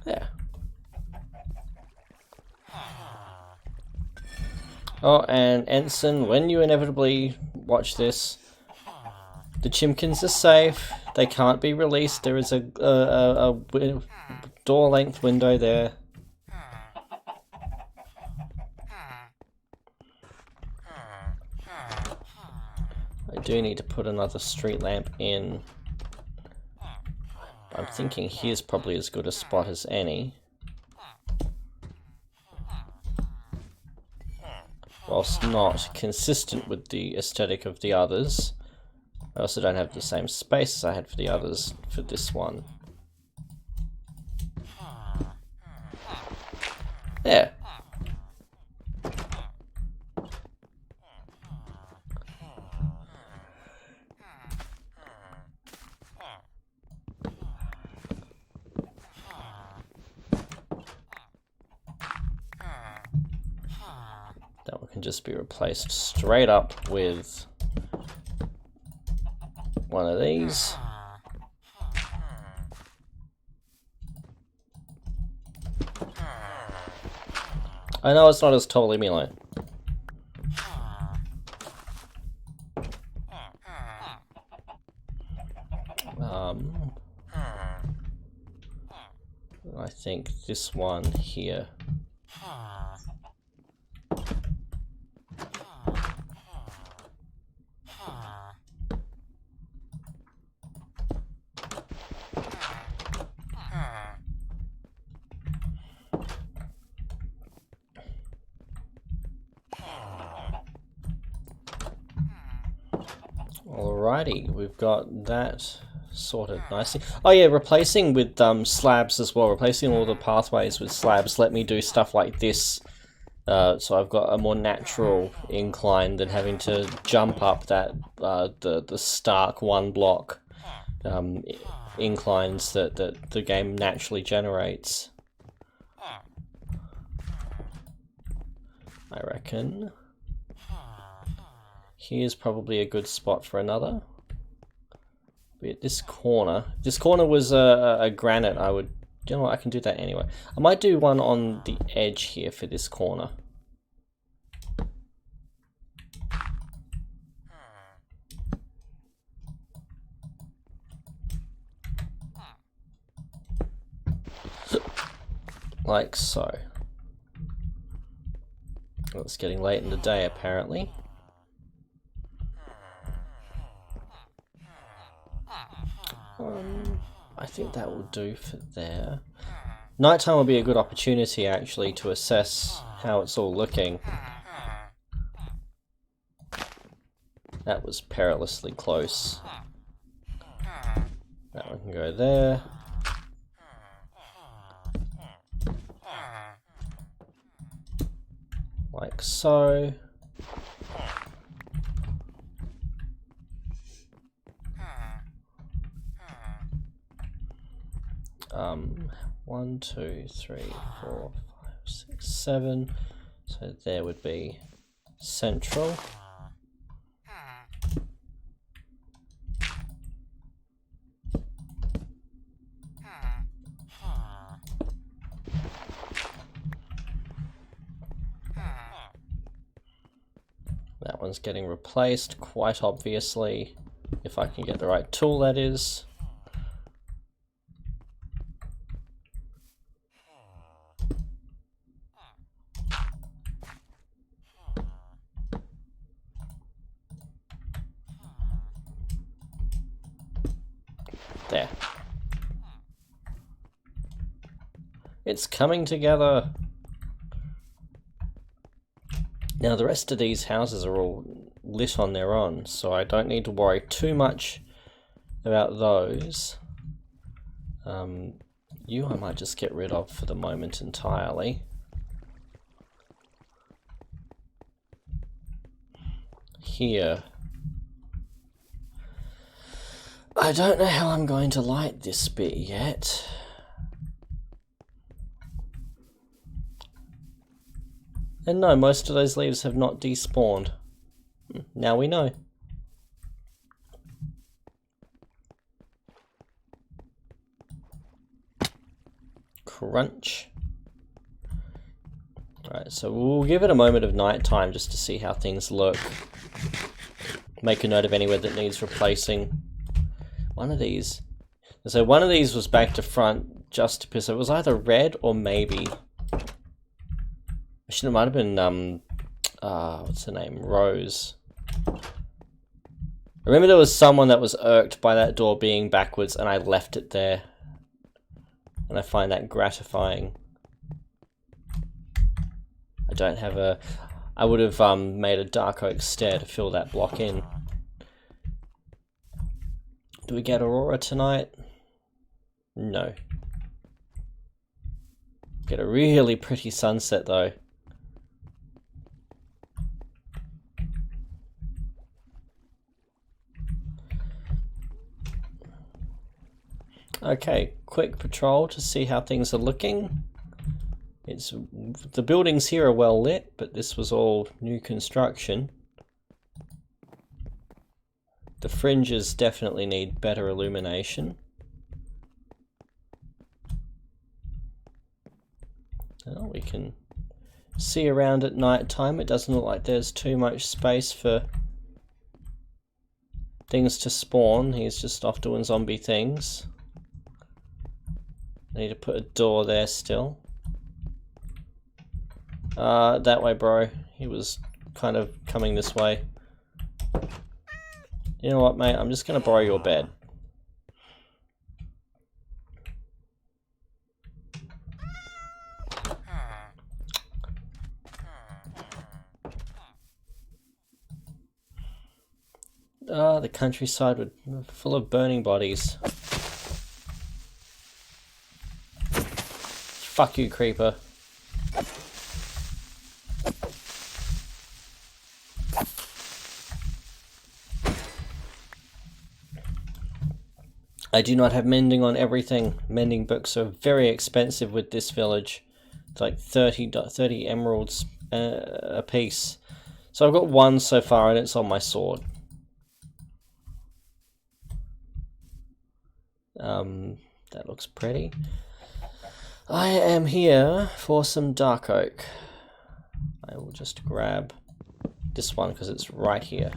Yeah. Oh, and Ensign, when you inevitably watch this, the chimkins are safe. They can't be released. There is a door-length window there. I do need to put another street lamp in. I'm thinking here's probably as good a spot as any. Whilst not consistent with the aesthetic of the others. I also don't have the same space as I had for the others for this one. There. That one can just be replaced straight up with one of these. I know it's not as totally melee. I think this one here. Alrighty, we've got that sorted nicely. Oh yeah, replacing with slabs as well. Replacing all the pathways with slabs let me do stuff like this. So I've got a more natural incline than having to jump up that the stark one block inclines that the game naturally generates. I reckon. Here's probably a good spot for another. But this corner was a granite. You know what, I can do that anyway. I might do one on the edge here for this corner. Like so. Well, it's getting late in the day apparently. I think that will do for there. Nighttime will be a good opportunity actually to assess how it's all looking. That was perilously close. That one can go there. Like so. One, two, three, 4, 5, 6, 7. So there would be central. That one's getting replaced quite obviously, if I can get the right tool, that is. There. It's coming together. Now the rest of these houses are all lit on their own, so I don't need to worry too much about those. You I might just get rid of for the moment entirely. Here. I don't know how I'm going to light this bit yet. And no, most of those leaves have not despawned. Now we know. Crunch. Alright, so we'll give it a moment of night time just to see how things look. Make a note of anywhere that needs replacing. One of these. So one of these was back to front just because it was either red or maybe. Actually, it might have been what's her name? Rose. I remember there was someone that was irked by that door being backwards and I left it there. And I find that gratifying. I don't have a... I would have made a dark oak stair to fill that block in. Do we get Aurora tonight? No. Get a really pretty sunset though. Okay, quick patrol to see how things are looking. The buildings here are well lit, but this was all new construction. The fringes definitely need better illumination. Well, we can see around at night time. It doesn't look like there's too much space for things to spawn. He's just off doing zombie things. I need to put a door there still. That way, bro. He was kind of coming this way. You know what, mate? I'm just gonna borrow your bed. The countryside was full of burning bodies. Fuck you, creeper. I do not have mending on everything. Mending books are very expensive with this village. It's like 30 emeralds a piece. So I've got one so far and it's on my sword. That looks pretty. I am here for some dark oak. I will just grab this one because it's right here.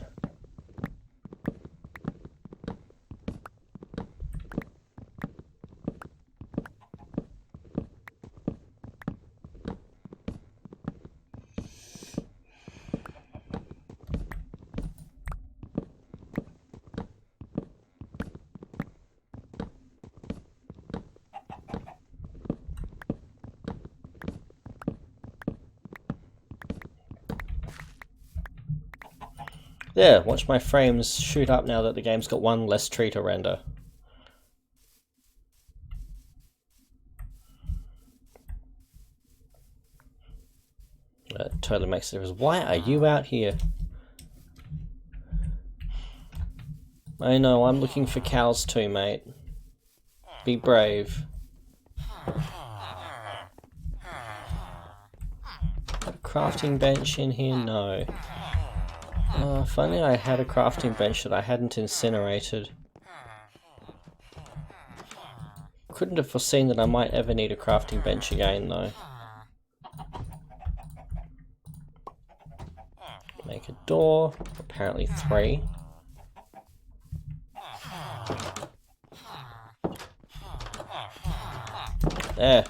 There, watch my frames shoot up now that the game's got one less tree to render. That totally makes a difference. Why are you out here? I know, I'm looking for cows too, mate. Be brave. A crafting bench in here? No. Oh, if only I had a crafting bench that I hadn't incinerated. Couldn't have foreseen that I might ever need a crafting bench again, though. Make a door. Apparently 3. There.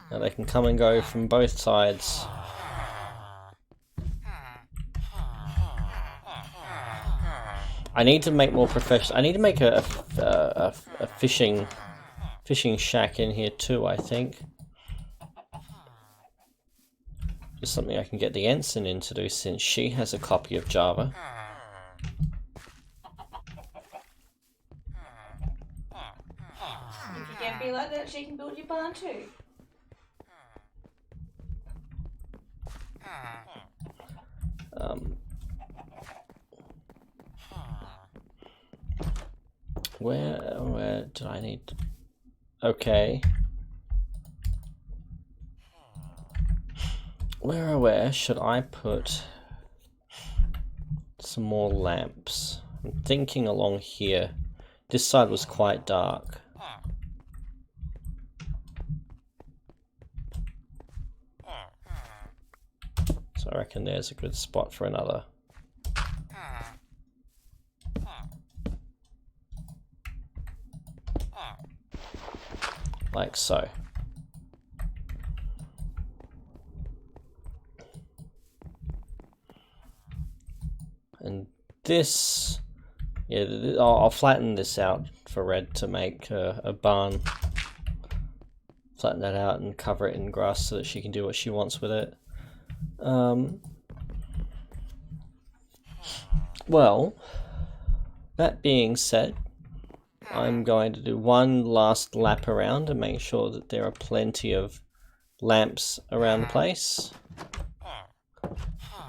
Now they can come and go from both sides. I need to make more professional. I need to make a fishing shack in here too, I think. Just something I can get the ensign in to do since she has a copy of Java. If you can be like that, she can build your barn too. Where do I need to... Okay. Where should I put some more lamps? I'm thinking along here. This side was quite dark. So I reckon there's a good spot for another. Like so. And this, yeah, I'll flatten this out for Red to make a barn. Flatten that out and cover it in grass so that she can do what she wants with it. Well, that being said, I'm going to do one last lap around and make sure that there are plenty of lamps around the place.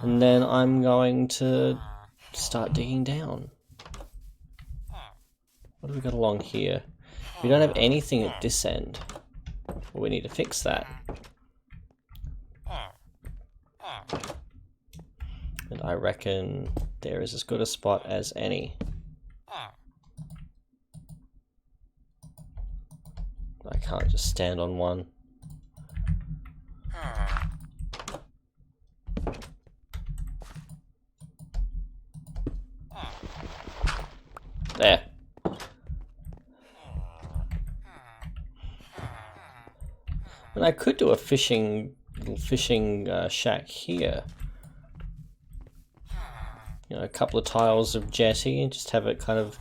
And then I'm going to start digging down. What have we got along here? We don't have anything at this end. Well, we need to fix that. And I reckon there is as good a spot as any. I can't just stand on one. There. And I could do a little fishing shack here. You know, a couple of tiles of jetty and just have it kind of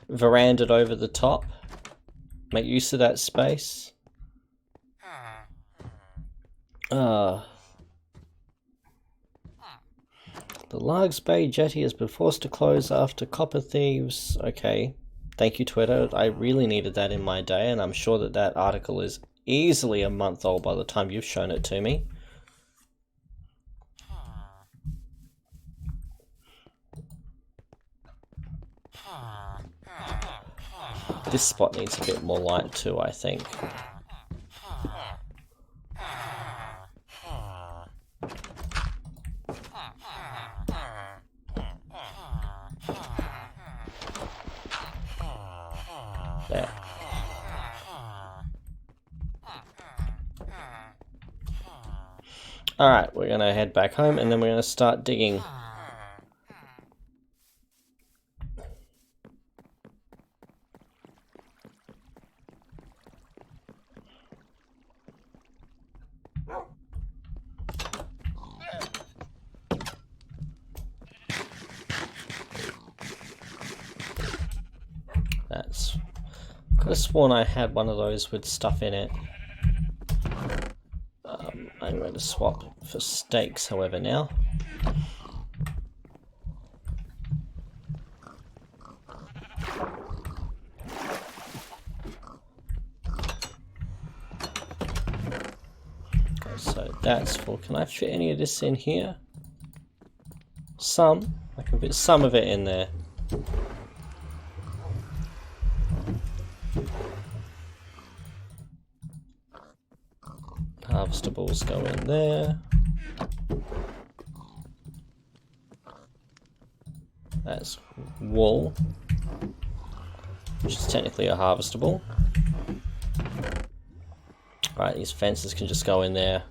verandaed over the top. Make use of that space. The Largs Bay jetty has been forced to close after copper thieves. Okay, thank you Twitter. I really needed that in my day, and I'm sure that that article is easily a month old by the time you've shown it to me. This spot needs a bit more light too, I think. There. Alright, we're gonna head back home and then we're gonna start digging. Could have sworn I had one of those with stuff in it. I'm going to swap for steaks, however, now. So that's full. Can I fit any of this in here? Some. I can fit some of it in there. Harvestables go in there. That's wool, which is technically a harvestable. Right, these fences can just go in there.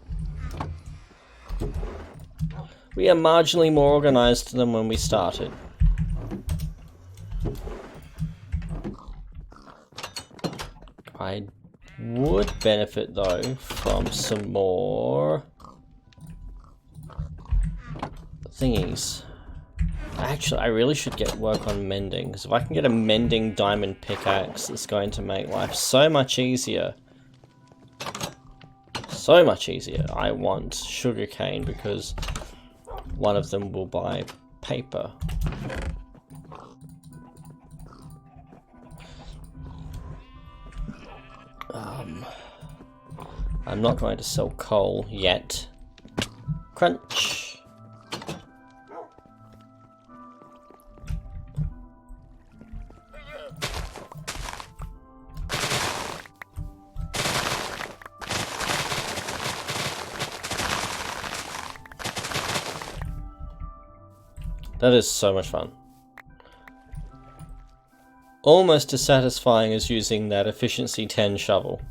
We are marginally more organized than when we started. I would benefit though from some more thingies. Actually, I really should get work on mending, because if I can get a mending diamond pickaxe, it's going to make life so much easier. So much easier. I want sugarcane because one of them will buy paper. I'm not going to sell coal yet. Crunch. That is so much fun. Almost as satisfying as using that efficiency 10 shovel.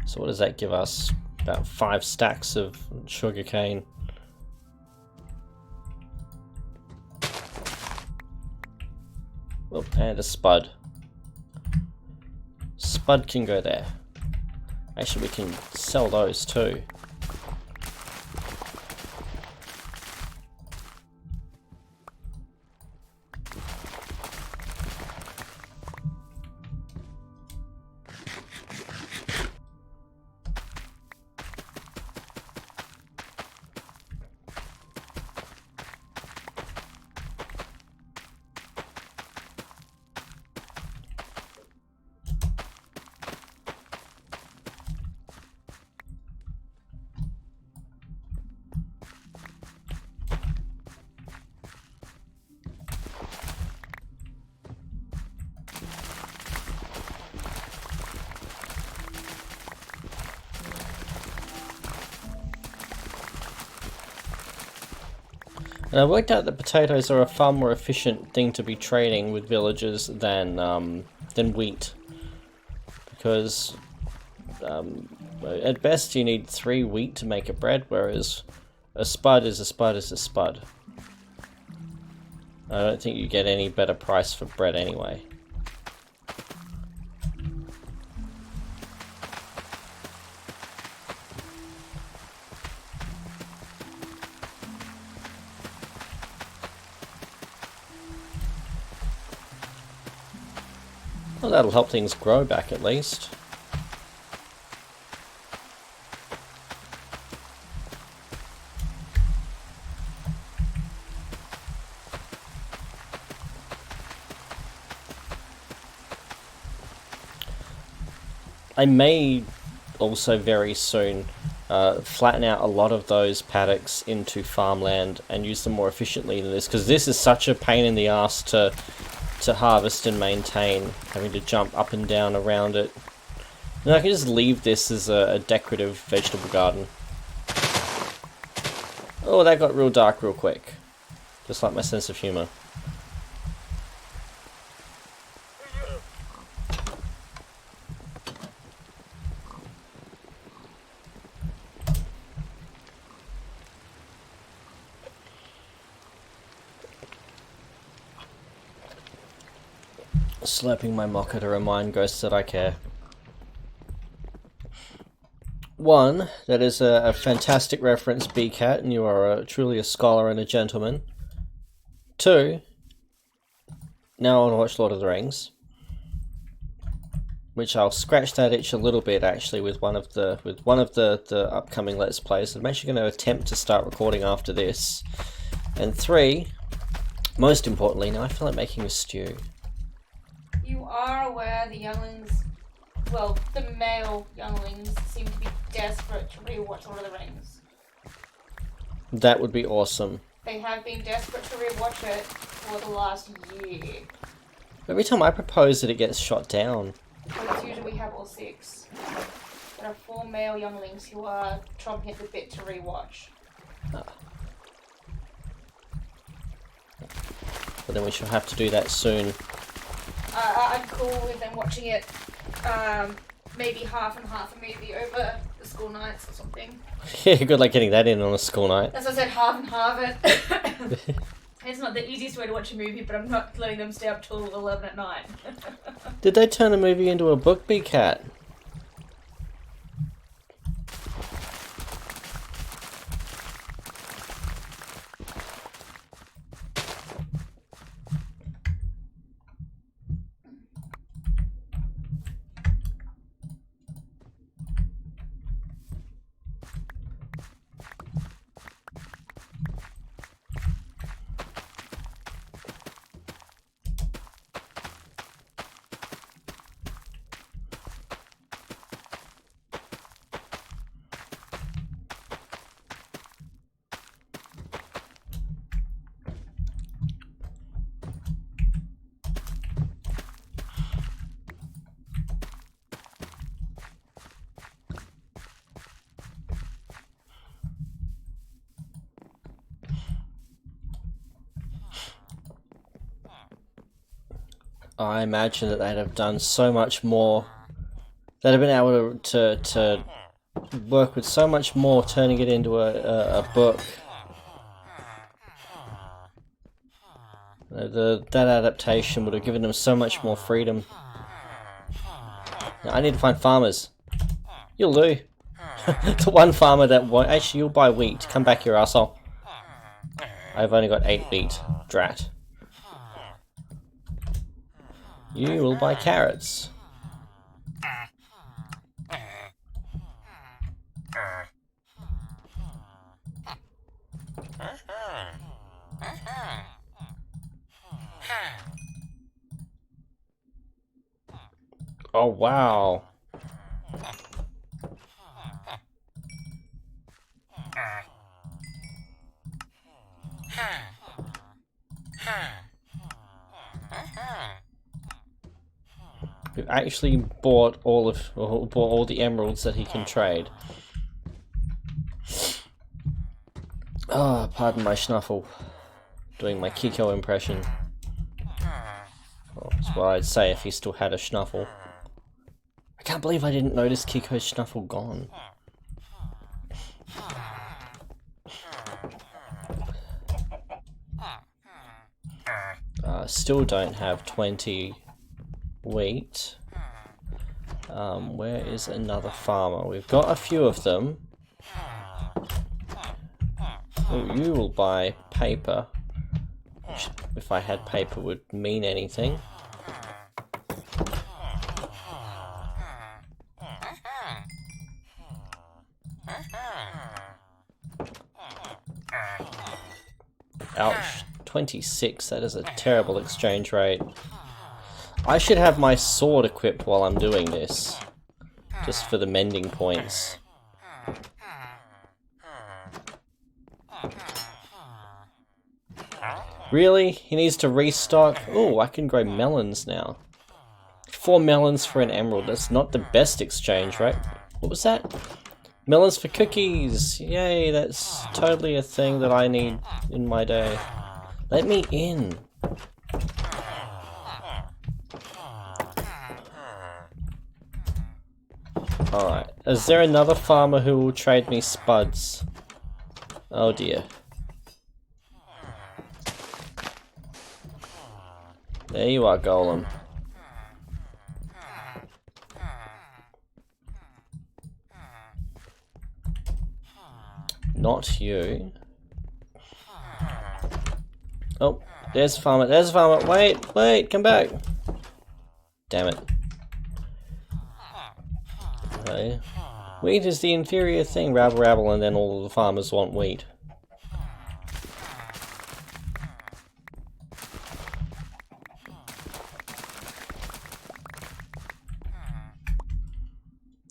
So what does that give us? About 5 stacks of sugarcane. Oh, and a spud. Spud can go there. Actually, we can sell those too. And I worked out that potatoes are a far more efficient thing to be trading with villagers than wheat, because At best, you need 3 wheat to make a bread, whereas a spud is a spud is a spud. I don't think you get any better price for bread anyway. Well, that'll help things grow back at least. I may also very soon flatten out a lot of those paddocks into farmland and use them more efficiently than this, because this is such a pain in the ass to harvest and maintain, having to jump up and down around it. And I can just leave this as a decorative vegetable garden. Oh, that got real dark real quick. Just like my sense of humour. Slurping my mocha to remind ghosts that I care. 1, that is a fantastic reference, BCat, and you are truly a scholar and a gentleman. 2, now I want to watch Lord of the Rings, which I'll scratch that itch a little bit actually with one of the upcoming Let's Plays. I'm actually going to attempt to start recording after this. And 3, most importantly, now I feel like making a stew. You are aware the younglings, well, the male younglings seem to be desperate to rewatch Lord of the Rings. That would be awesome. They have been desperate to rewatch it for the last year. Every time I propose it gets shot down. But it's usually we have all 6. There are 4 male younglings who are chomping at the bit to rewatch. But then we shall have to do that soon. I'm cool with them watching it, maybe half and half a movie over the school nights or something. Yeah, good luck getting that in on a school night. As I said, half and half it. It's not the easiest way to watch a movie, but I'm not letting them stay up till 11 at night. Did they turn a movie into a book, BCat? I imagine that they'd have done so much more. They'd have been able to work with so much more, turning it into a book. That adaptation would have given them so much more freedom. Now, I need to find farmers. You'll do. The one farmer that won't... Actually, you'll buy wheat. Come back here, arsehole. I've only got 8 wheat. Drat. You will buy carrots. Oh, wow. We've actually bought all the emeralds that he can trade. Ah, pardon my schnuffle. Doing my Kiko impression. Well, that's what I'd say if he still had a schnuffle. I can't believe I didn't notice Kiko's Snuffle gone. Still don't have 20 wheat. Where is another farmer? We've got a few of them. Oh, you will buy paper. Which, if I had paper, would mean anything. Ouch. 26, that is a terrible exchange rate. I should have my sword equipped while I'm doing this. Just for the mending points. Really? He needs to restock? Oh, I can grow melons now. 4 melons for an emerald. That's not the best exchange, right? What was that? Melons for cookies! Yay, that's totally a thing that I need in my day. Let me in! Alright, is there another farmer who will trade me spuds? Oh dear. There you are, Golem. Not you. Oh, there's a farmer, there's a farmer. Wait, come back. Damn it. Okay. Wheat is the inferior thing, rabble rabble, and then all of the farmers want wheat.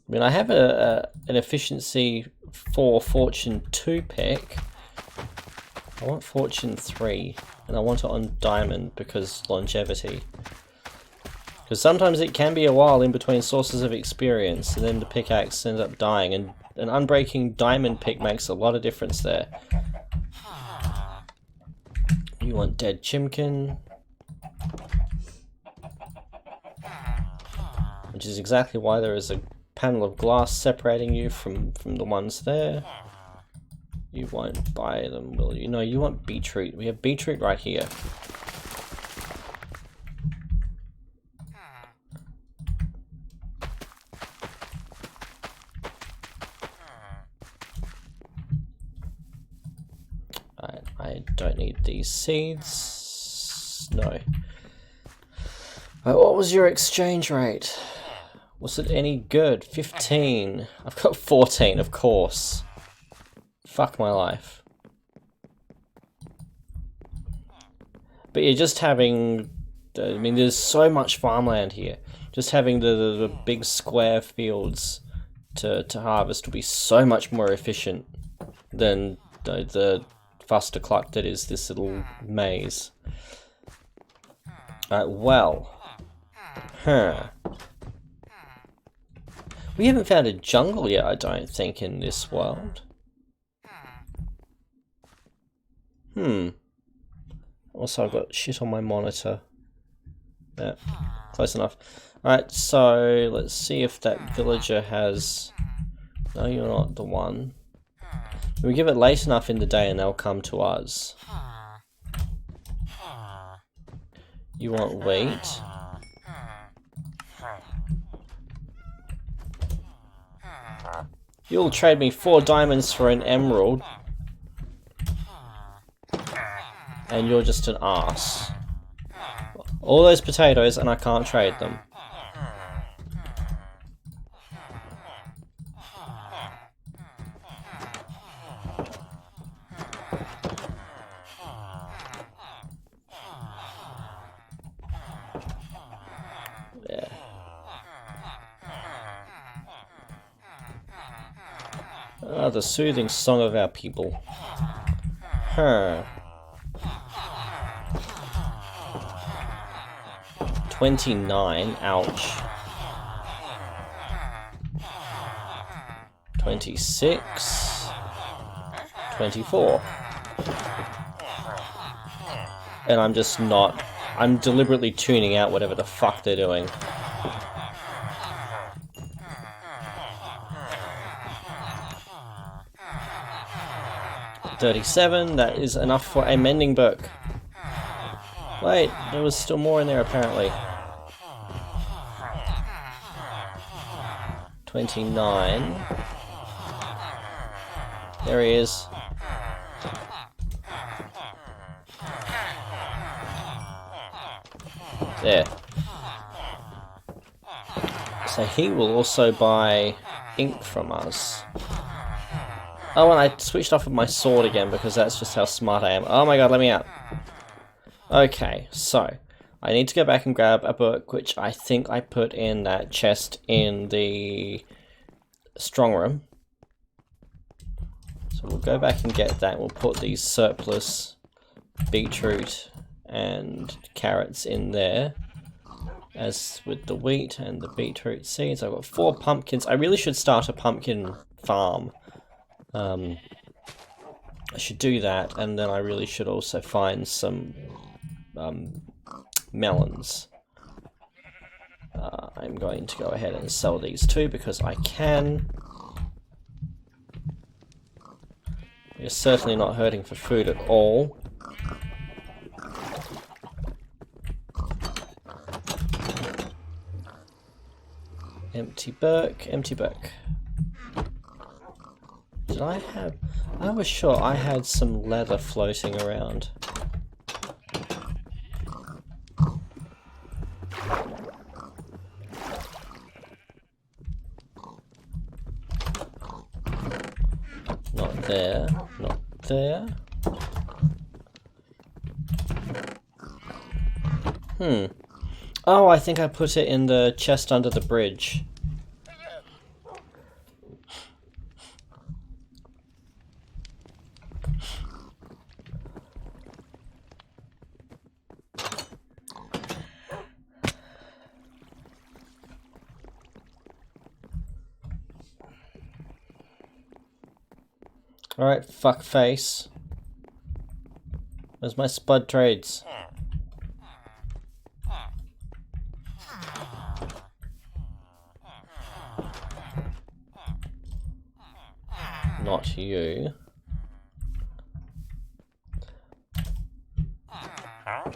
I mean, I have an efficiency 4 fortune 2 pick. I want fortune 3, and I want it on diamond because longevity. Because sometimes it can be a while in between sources of experience, and then the pickaxe ends up dying, and an unbreaking diamond pick makes a lot of difference there. You want dead chimkin. Which is exactly why there is a panel of glass separating you from the ones there. You won't buy them, will you? No, you want beetroot. We have beetroot right here. I don't need these seeds. No. What was your exchange rate? Was it any good? 15. I've got 14, of course. Fuck my life. But you're just having... I mean, there's so much farmland here. Just having the big square fields to harvest will be so much more efficient than the fuster-cluck that is this little maze. Well. Huh. We haven't found a jungle yet, I don't think, in this world. Also, I've got shit on my monitor. Yeah, close enough. Alright, so let's see if that villager has... No, you're not the one. We give it late enough in the day and they'll come to us. You want wheat? You'll trade me 4 diamonds for an emerald. And you're just an ass. All those potatoes and I can't trade them. Yeah. Ah, the soothing song of our people. Huh. 29, ouch. 26, 24. And I'm just not, I'm deliberately tuning out whatever the fuck they're doing. 37, that is enough for a mending book. Wait, there was still more in there apparently. 29. There he is. There. So he will also buy ink from us. Oh, and I switched off of my sword again because that's just how smart I am. Oh my god, let me out. Okay, so I need to go back and grab a book, which I think I put in that chest in the strong room. So we'll go back and get that. We'll put these surplus beetroot and carrots in there, as with the wheat and the beetroot seeds. I've got 4 pumpkins. I really should start a pumpkin farm. I should do that, and then I really should also find some melons. I'm going to go ahead and sell these too because I can. We're certainly not hurting for food at all. Empty book, empty book. Did I have... I was sure I had some leather floating around. Not there, not there. Oh, I think I put it in the chest under the bridge. Alright, fuck face. Where's my spud trades? Not you.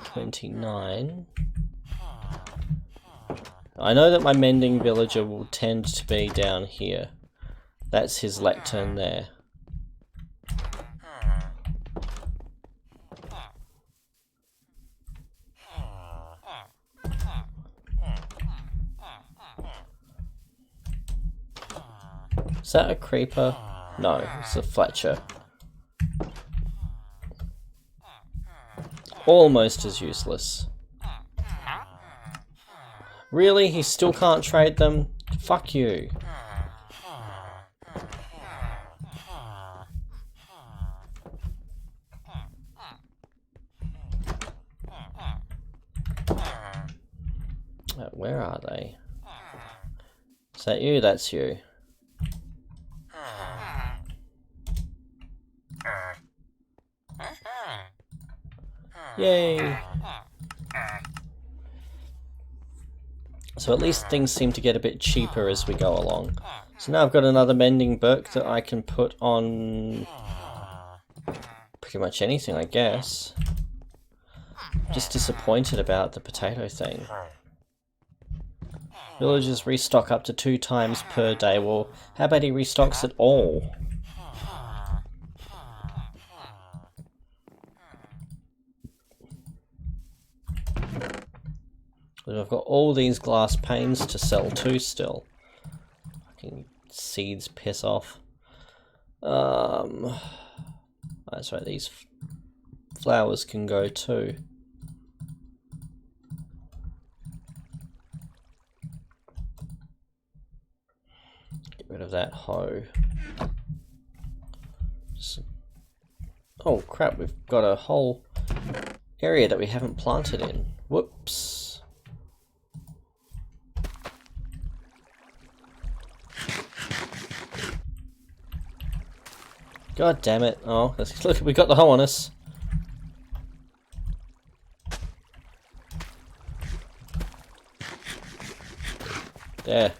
29. I know that my mending villager will tend to be down here. That's his lectern there. Is that a creeper? No, it's a Fletcher. Almost as useless. Really? He still can't trade them? Fuck you. Where are they? Is that you? That's you. Yay! So at least things seem to get a bit cheaper as we go along. So now I've got another mending book that I can put on pretty much anything, I guess. Just disappointed about the potato thing. Villagers restock up to 2 times per day. Well, how about he restocks it all? I've got all these glass panes to sell too still. Fucking seeds piss off. That's right, these flowers can go too. Get rid of that hoe. Oh crap, we've got a whole area that we haven't planted in. Whoops. God damn it. Oh, look, we got the hoe on us. There.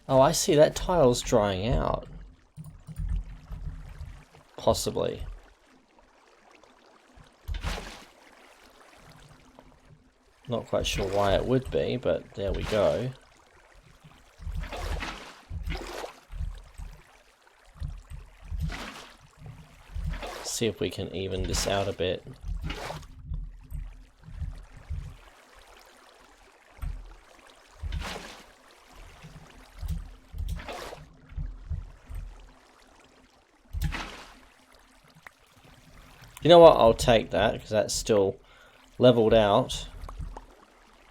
Oh, I see, that tile's drying out. Possibly. Not quite sure why it would be, but there we go. See if we can even this out a bit. You know what, I'll take that, because that's still leveled out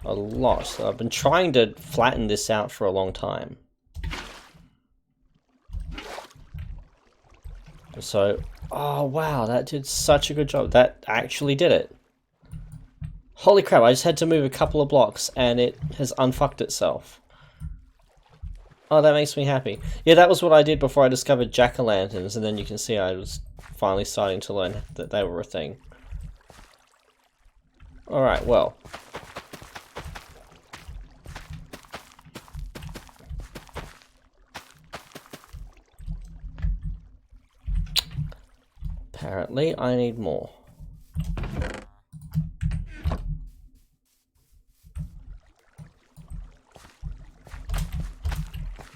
a lot. So I've been trying to flatten this out for a long time. So, oh wow, that did such a good job. That actually did it. Holy crap, I just had to move a couple of blocks and it has unfucked itself. Oh, that makes me happy. Yeah, that was what I did before I discovered jack-o'-lanterns, and then you can see I was finally starting to learn that they were a thing. Alright, well. Apparently, I need more.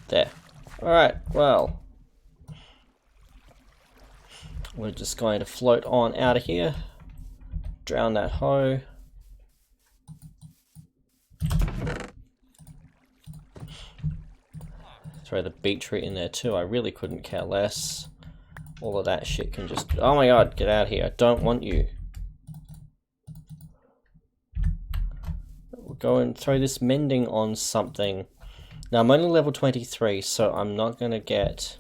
There. Alright, well. We're just going to float on out of here. Drown that hoe. Throw the beetroot in there too, I really couldn't care less. All of that shit can just... Oh my god, get out of here, I don't want you. We'll go and throw this mending on something. Now I'm only level 23, so I'm not going to get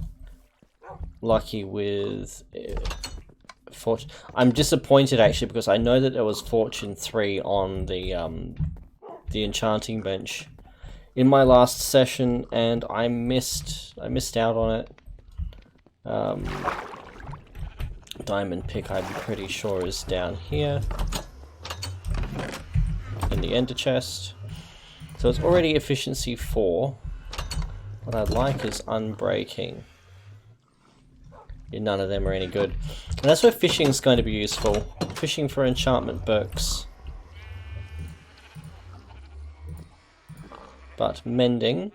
lucky with fortune. I'm disappointed actually, because I know that there was fortune 3 on the enchanting bench in my last session, and I missed out on it. Diamond pick, I'm pretty sure, is down here in the ender chest. So it's already efficiency 4. What I'd like is unbreaking. Yeah, none of them are any good. And that's where fishing's going to be useful. Fishing for enchantment books. But mending.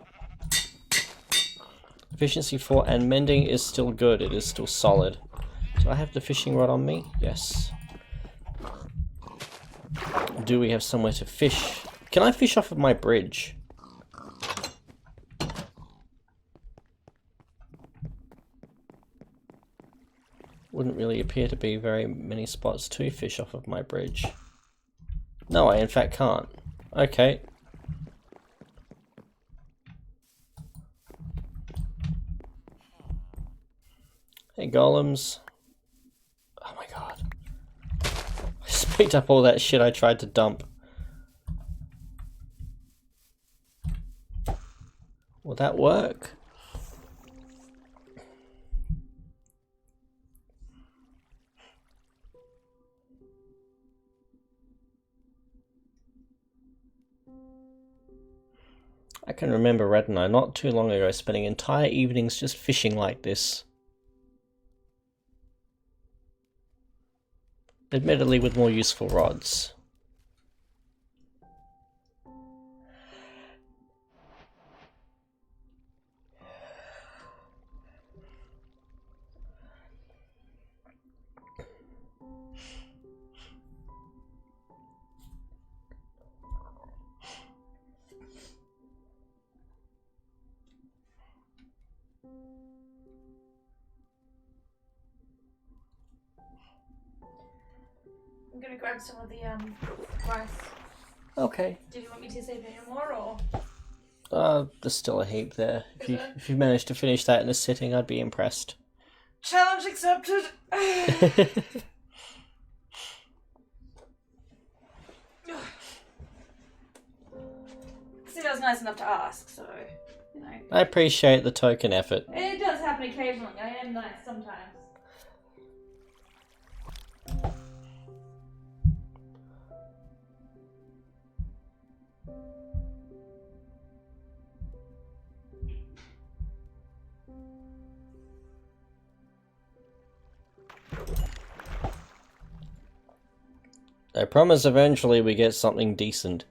Efficiency 4 and mending is still good. It is still solid. Do I have the fishing rod on me? Yes. Do we have somewhere to fish? Can I fish off of my bridge? Wouldn't really appear to be very many spots to fish off of my bridge. No, I in fact can't. Okay. Hey golems. Oh my god. I just picked up all that shit I tried to dump. Will that work? I can remember Red and I not too long ago spending entire evenings just fishing like this. Admittedly with more useful rods. I'm gonna grab some of the rice. Okay. Did you want me to save any more, or? There's still a heap there. If you managed to finish that in a sitting, I'd be impressed. Challenge accepted. See, that was nice enough to ask, so you know. I appreciate the token effort. It does happen occasionally. I am nice sometimes. I promise eventually we get something decent.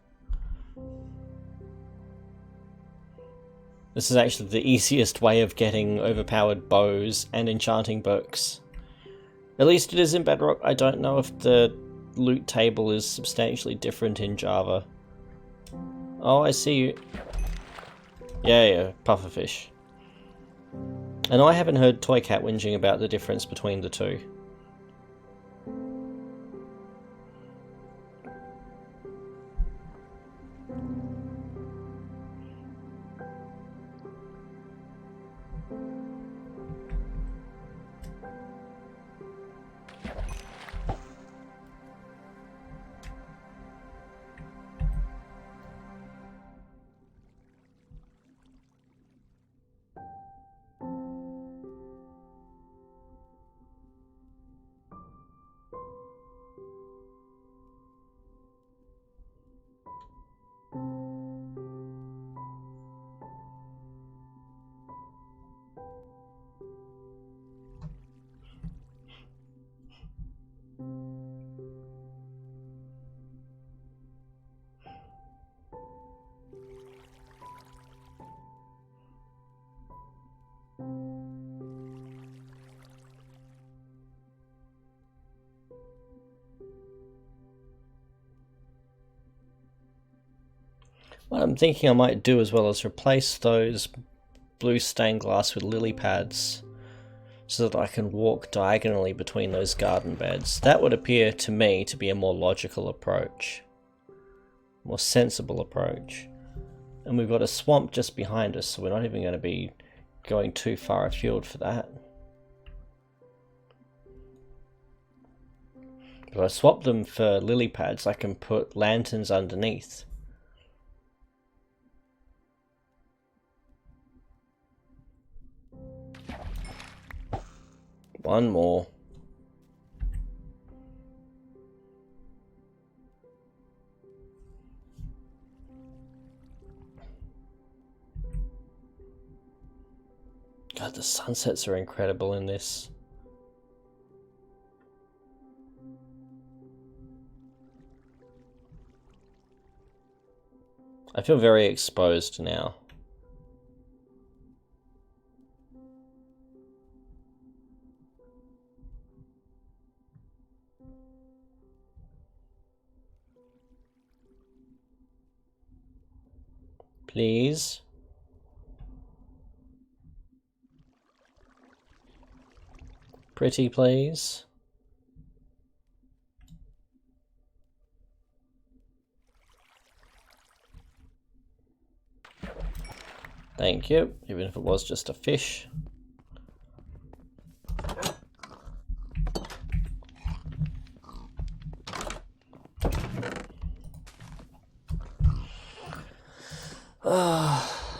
This is actually the easiest way of getting overpowered bows and enchanting books. At least it is in Bedrock. I don't know if the loot table is substantially different in Java. Oh, I see you. Yeah, pufferfish. And I haven't heard Toy Cat whinging about the difference between the two. What I'm thinking I might do as well is replace those blue stained glass with lily pads so that I can walk diagonally between those garden beds. That would appear to me to be a more logical approach, more sensible approach. And we've got a swamp just behind us, so we're not even going to be going too far afield for that. But if I swap them for lily pads, I can put lanterns underneath. One more. God, the sunsets are incredible in this. I feel very exposed now. Please. Pretty please. Thank you, even if it was just a fish.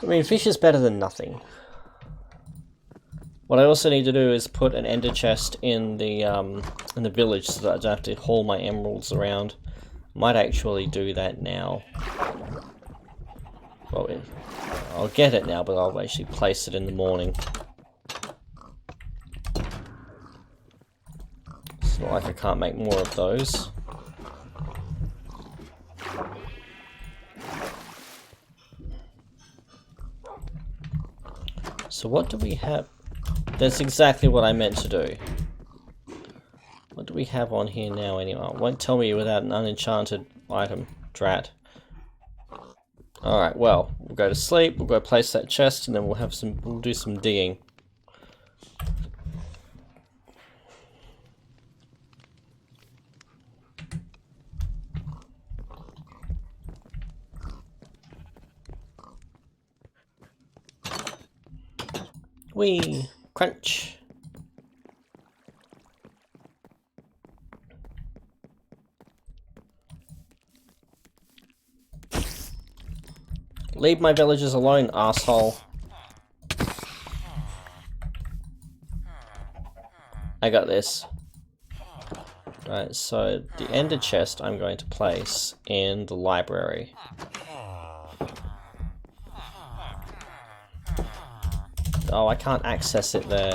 I mean, fish is better than nothing. What I also need to do is put an ender chest in the village so that I don't have to haul my emeralds around. Might actually do that now. Well, I'll get it now, but I'll actually place it in the morning. It's not like I can't make more of those. So what do we have? That's exactly what I meant to do. What do we have on here now anyway? It won't tell me without an unenchanted item. Drat. Alright, well, we'll go to sleep, we'll go place that chest, and then we'll do some digging. Whee! Crunch! Leave my villagers alone, asshole. I got this. Right, so the ender chest I'm going to place in the library. Oh, I can't access it there.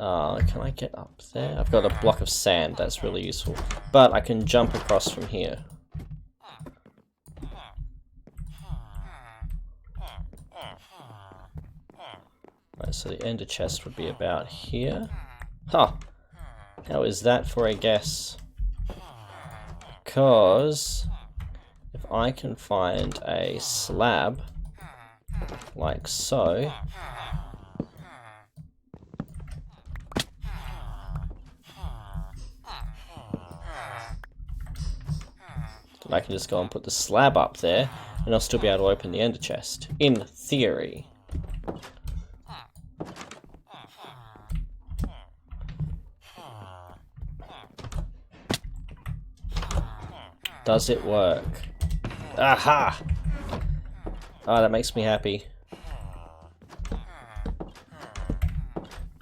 Can I get up there? I've got a block of sand, that's really useful. But I can jump across from here. Right, so the ender chest would be about here. Huh! How is that for a guess? Because if I can find a slab, like so, then I can just go and put the slab up there, and I'll still be able to open the ender chest. In theory. Does it work? Aha! Ah, that makes me happy.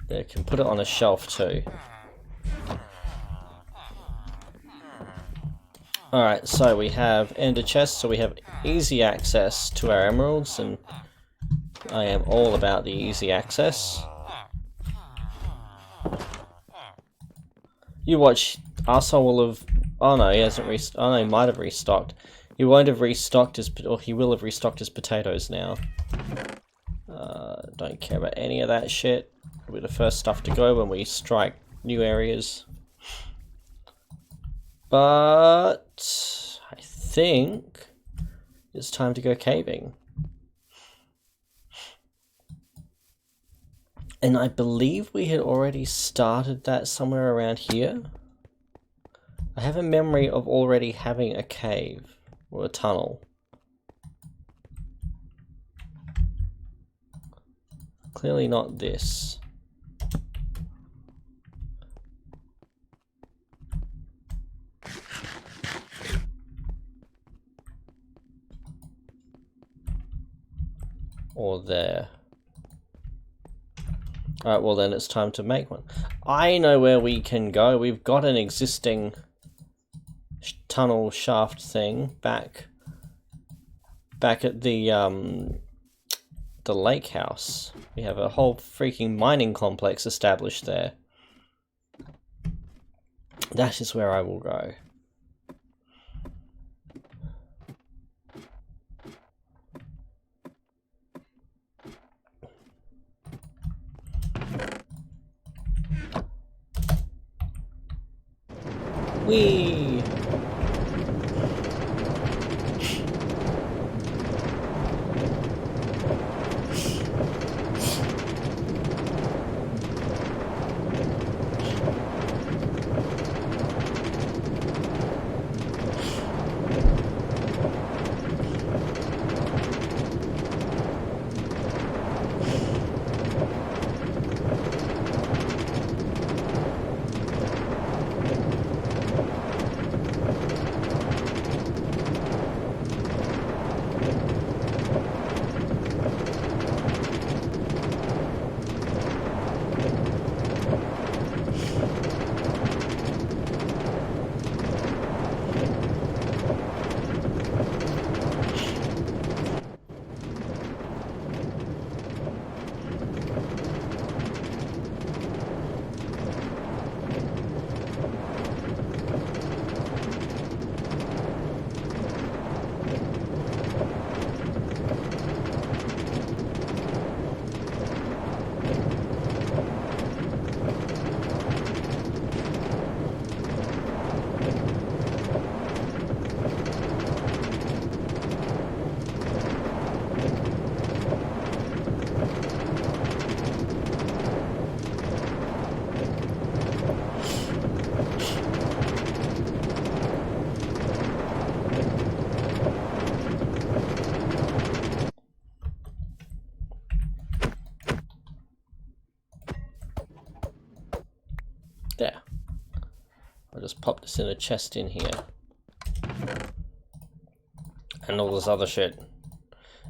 There, can put it on a shelf too. Alright, so we have ender chests, so we have easy access to our emeralds, and I am all about the easy access. You watch, Arsehole will have... Oh no, he hasn't oh no, he might have restocked. He won't have restocked his... or he will have restocked his potatoes now. Don't care about any of that shit. It'll be the first stuff to go when we strike new areas. But... I think... it's time to go caving. And I believe we had already started that somewhere around here. I have a memory of already having a cave, or a tunnel. Clearly not this. Or there. Alright, well then it's time to make one. I know where we can go. We've got an existing tunnel shaft thing back at the lake house. We have a whole freaking mining complex established there. That is where I will go. Whee! There. I'll just pop this in a chest in here. And all this other shit.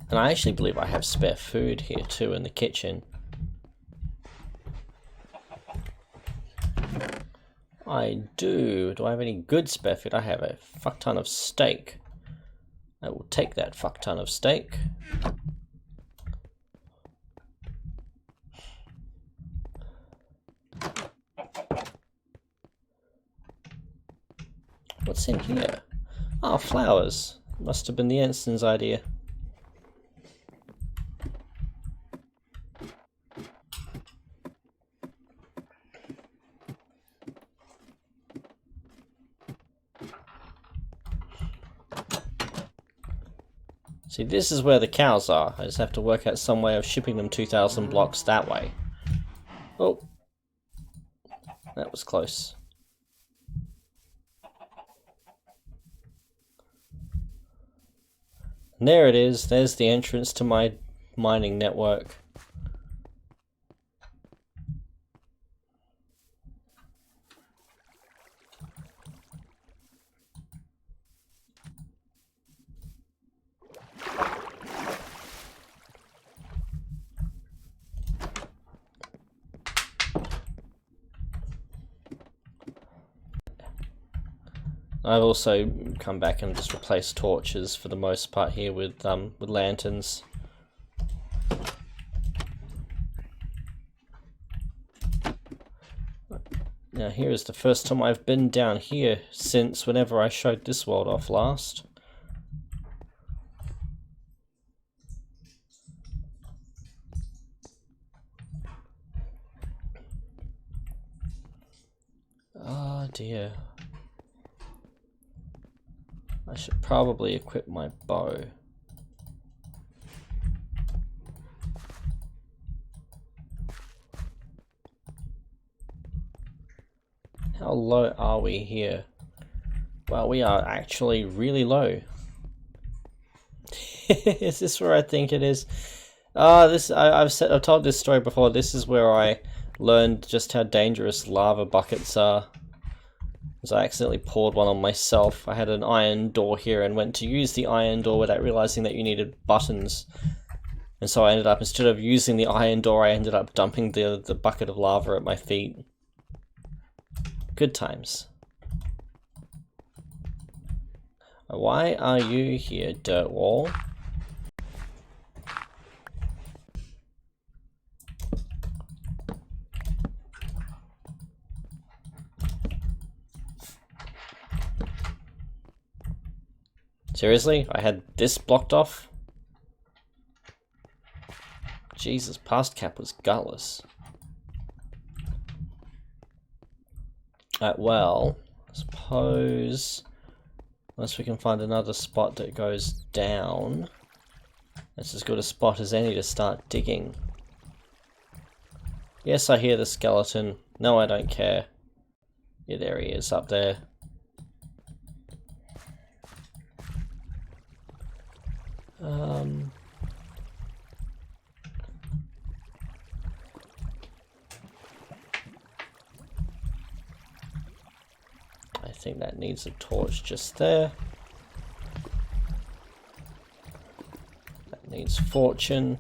And I actually believe I have spare food here too in the kitchen. I do. Do I have any good spare food? I have a fuck ton of steak. I will take that fuck ton of steak. What's in here? Oh, flowers. Must have been the Ensign's idea. See, this is where the cows are. I just have to work out some way of shipping them 2,000 blocks that way. Oh. That was close. And there it is. There's the entrance to my mining network. I've also come back and just replaced torches for the most part here with lanterns. Now here is the first time I've been down here since whenever I showed this world off last. Oh dear. I should probably equip my bow. How low are we here? Well, we are actually really low. Is this where I think it is? I've told this story before. This is where I learned just how dangerous lava buckets are. Because I accidentally poured one on myself. I had an iron door here and went to use the iron door without realizing that you needed buttons. And so I ended up, instead of using the iron door, I ended up dumping the bucket of lava at my feet. Good times. Why are you here, dirt wall? Seriously? I had this blocked off? Jesus, past cap was gutless. Well, I suppose unless we can find another spot that goes down, that's as good a spot as any to start digging. Yes, I hear the skeleton. No, I don't care. Yeah, there he is, up there. I think that needs a torch just there. That needs fortune.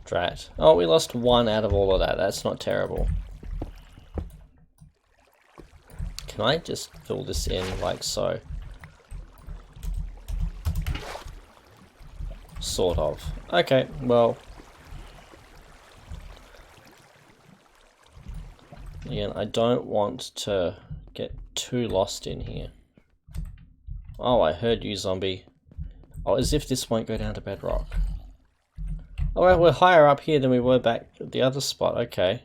Drat. Oh, we lost one out of all of that. That's not terrible. Can I just fill this in like so? Sort of. Okay, well. Again, I don't want to get too lost in here. Oh, I heard you, zombie. Oh, as if this won't go down to bedrock. Oh, well, we're higher up here than we were back at the other spot. Okay.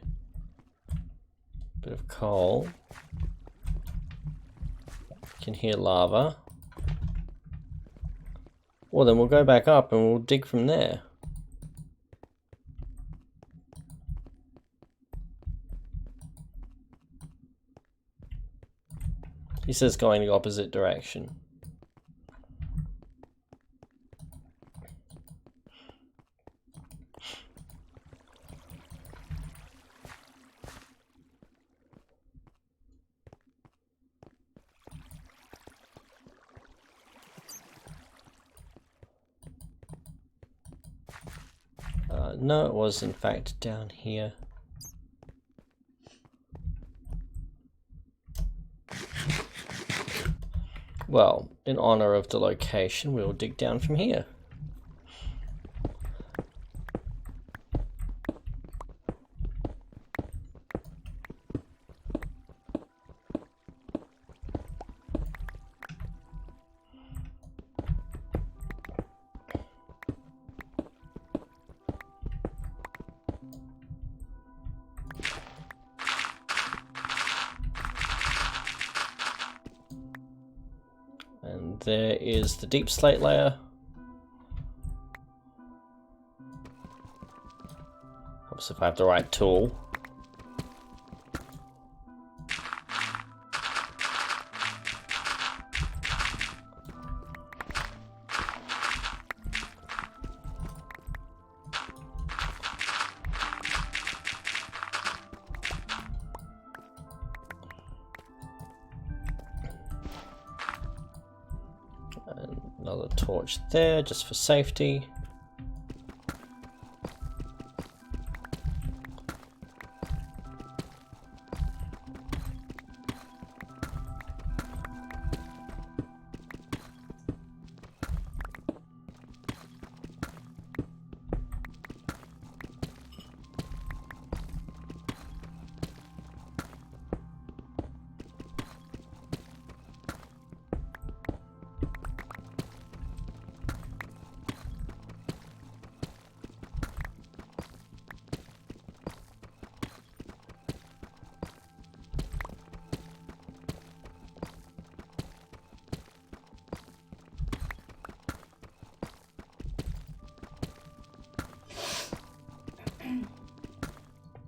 Bit of coal. Can hear lava. Well, then we'll go back up and we'll dig from there. He says going the opposite direction. No, it was in fact down here. Well, in honor of the location, we'll dig down from here. And there is the deep slate layer. Helps if I have the right tool. And another torch there, just for safety.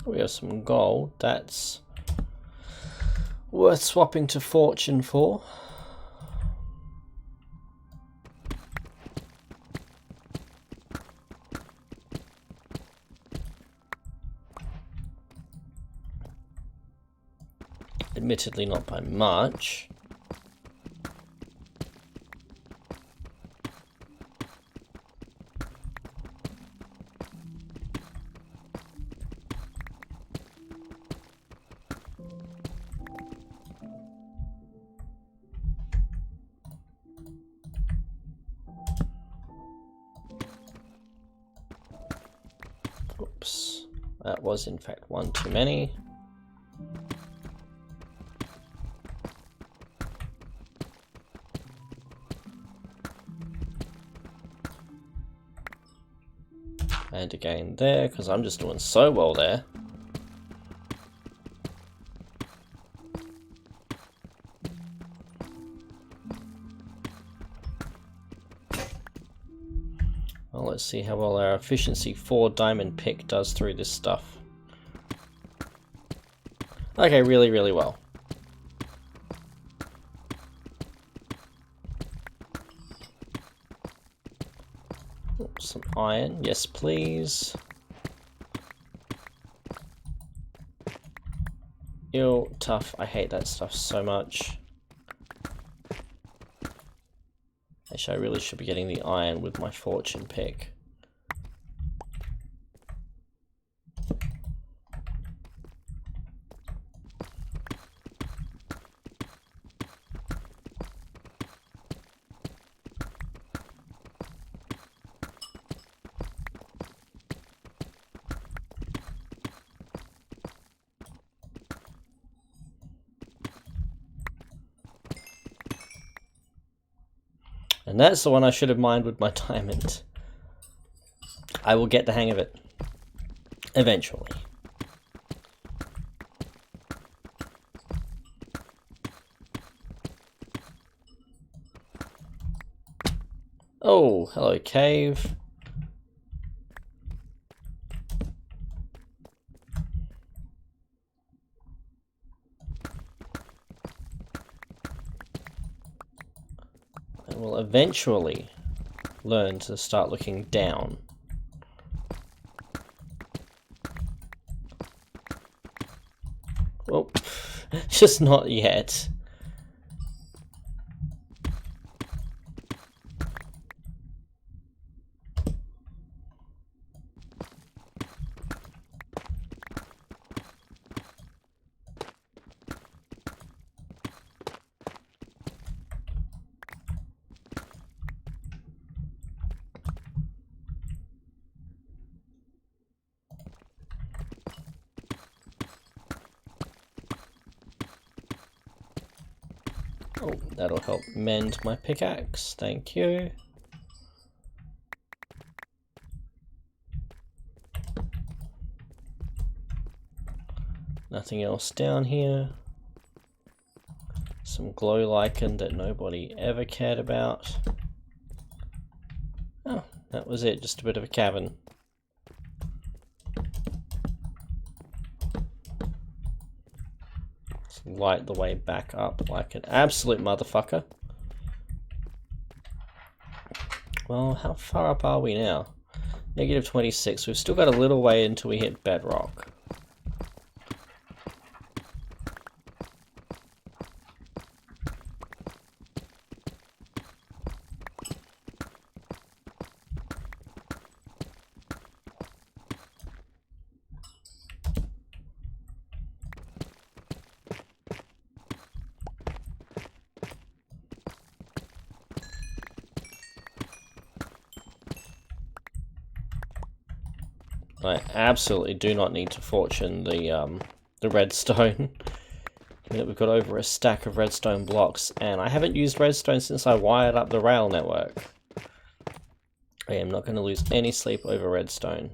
We have some gold. That's worth swapping to fortune for. Admittedly not by much. Oops, that was in fact one too many. And again there, because I'm just doing so well there. Well, let's see how well our efficiency 4 diamond pick does through this stuff. Okay, really, really well. Oops, some iron, yes please. Ew, tough, I hate that stuff so much. Actually, I really should be getting the iron with my fortune pick. And that's the one I should have mined with my diamond. I will get the hang of it. Eventually. Oh, hello cave. I will eventually learn to start looking down. Well, just not yet. Oh, that'll help mend my pickaxe, thank you. Nothing else down here. Some glow lichen that nobody ever cared about. Oh, that was it, just a bit of a cavern. Let's light the way back up like an absolute motherfucker. Well, how far up are we now? Negative 26. We've still got a little way until we hit bedrock. I absolutely do not need to fortune the redstone. We've got over a stack of redstone blocks, and I haven't used redstone since I wired up the rail network. I am not going to lose any sleep over redstone.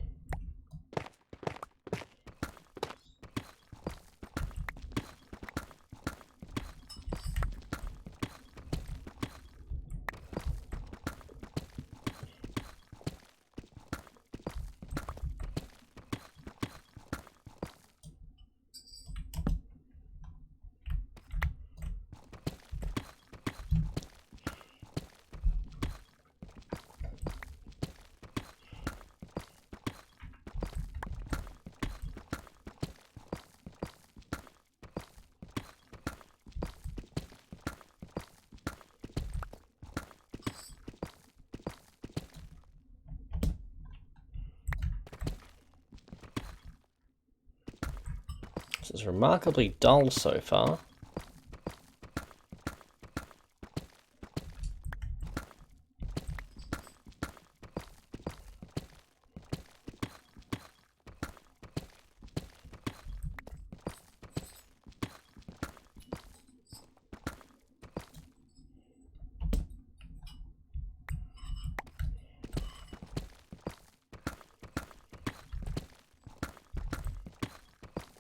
This is remarkably dull so far.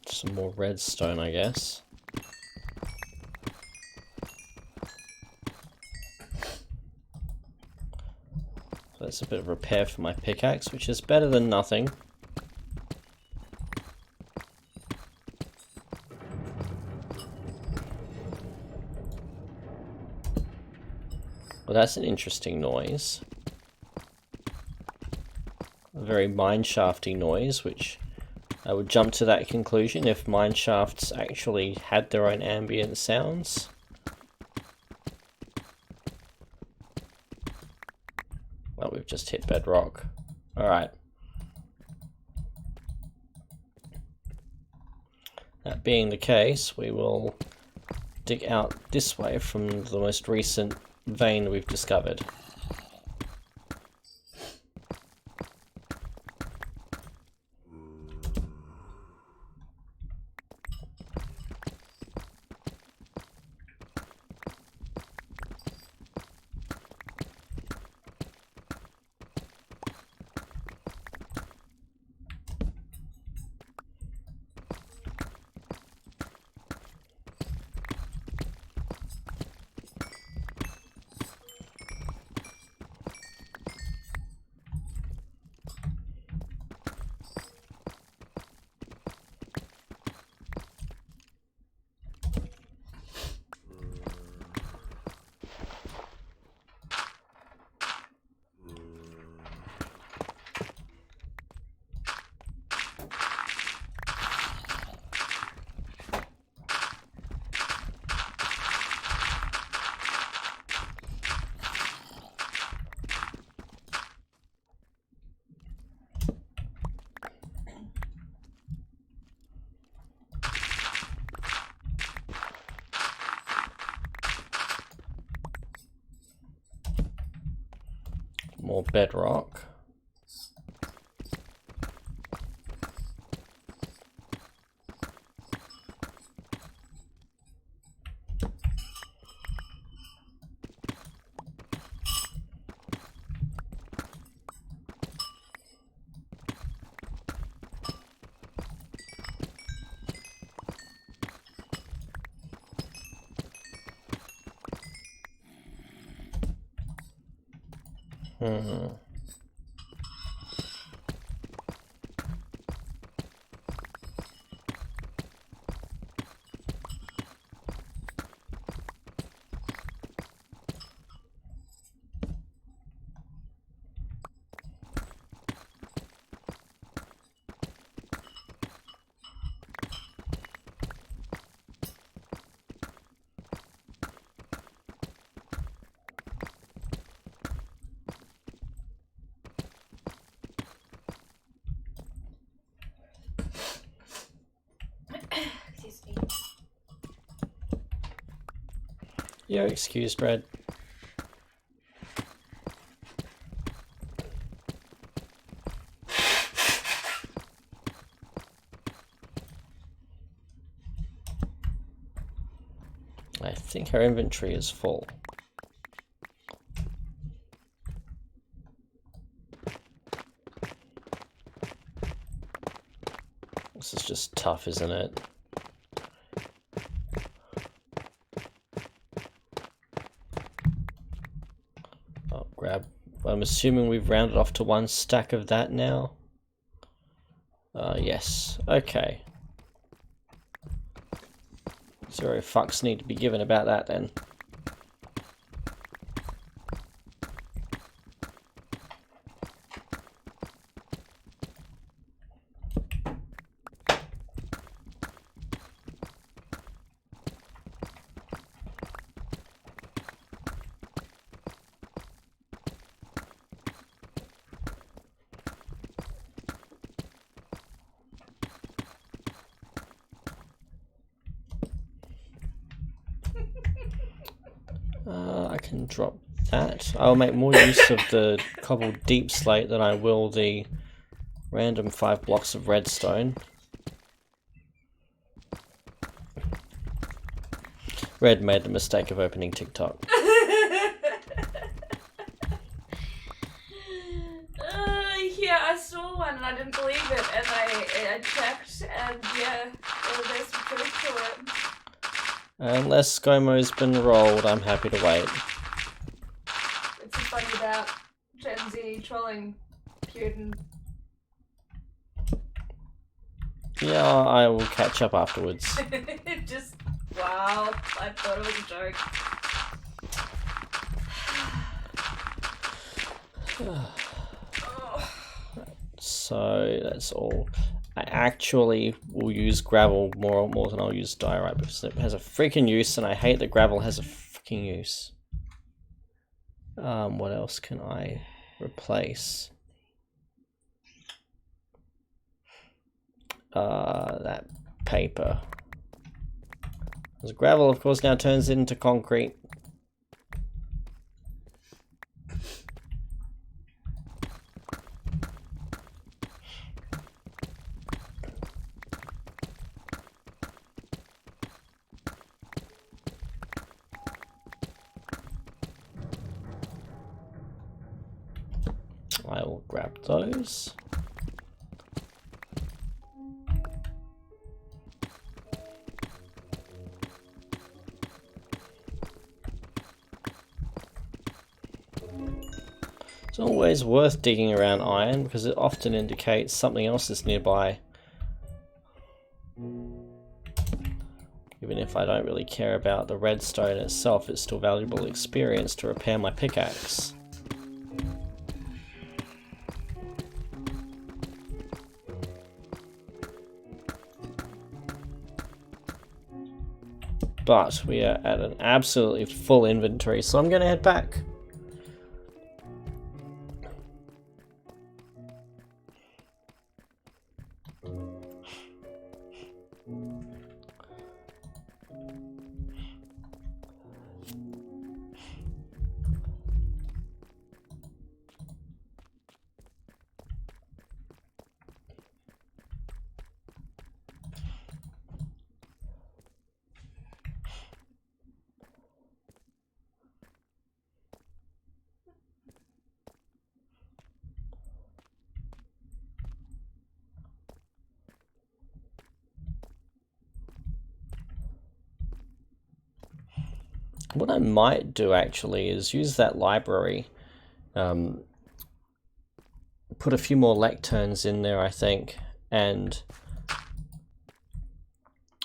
Some more redstone, I guess. So that's a bit of repair for my pickaxe, which is better than nothing. Well, that's an interesting noise. A very mineshafty noise, which I would jump to that conclusion if mineshafts actually had their own ambient sounds. Well, we've just hit bedrock. Alright. That being the case, we will dig out this way from the most recent vein we've discovered. More bedrock. Hmm. Excuse me. You're excused, Red. I think our inventory is full. This is just tough, isn't it? I'll grab. I'm assuming we've rounded off to 1 stack of that now. Yes. Okay. 0 fucks need to be given about that then. I can drop that. I'll make more use of the cobbled deep slate than I will the random 5 blocks of redstone. Red made the mistake of opening TikTok. Yeah, I saw one and I didn't believe it, and I checked, and yeah, there's some truth to it. Unless ScoMo's been rolled, I'm happy to wait. It's so funny about Gen Z trolling Putin. Yeah, I will catch up afterwards. Just, wow, I thought it was a joke. So that's all. I actually will use gravel more than I'll use diorite because it has a freaking use, and I hate that gravel has a freaking use. What else can I replace? That paper. Because gravel, of course, now turns into concrete. I will grab those. It's always worth digging around iron because it often indicates something else is nearby. Even if I don't really care about the redstone itself, it's still valuable experience to repair my pickaxe. But we are at an absolutely full inventory, so I'm going to head back. What I might do actually is use that library put a few more lecterns in there, I think, and...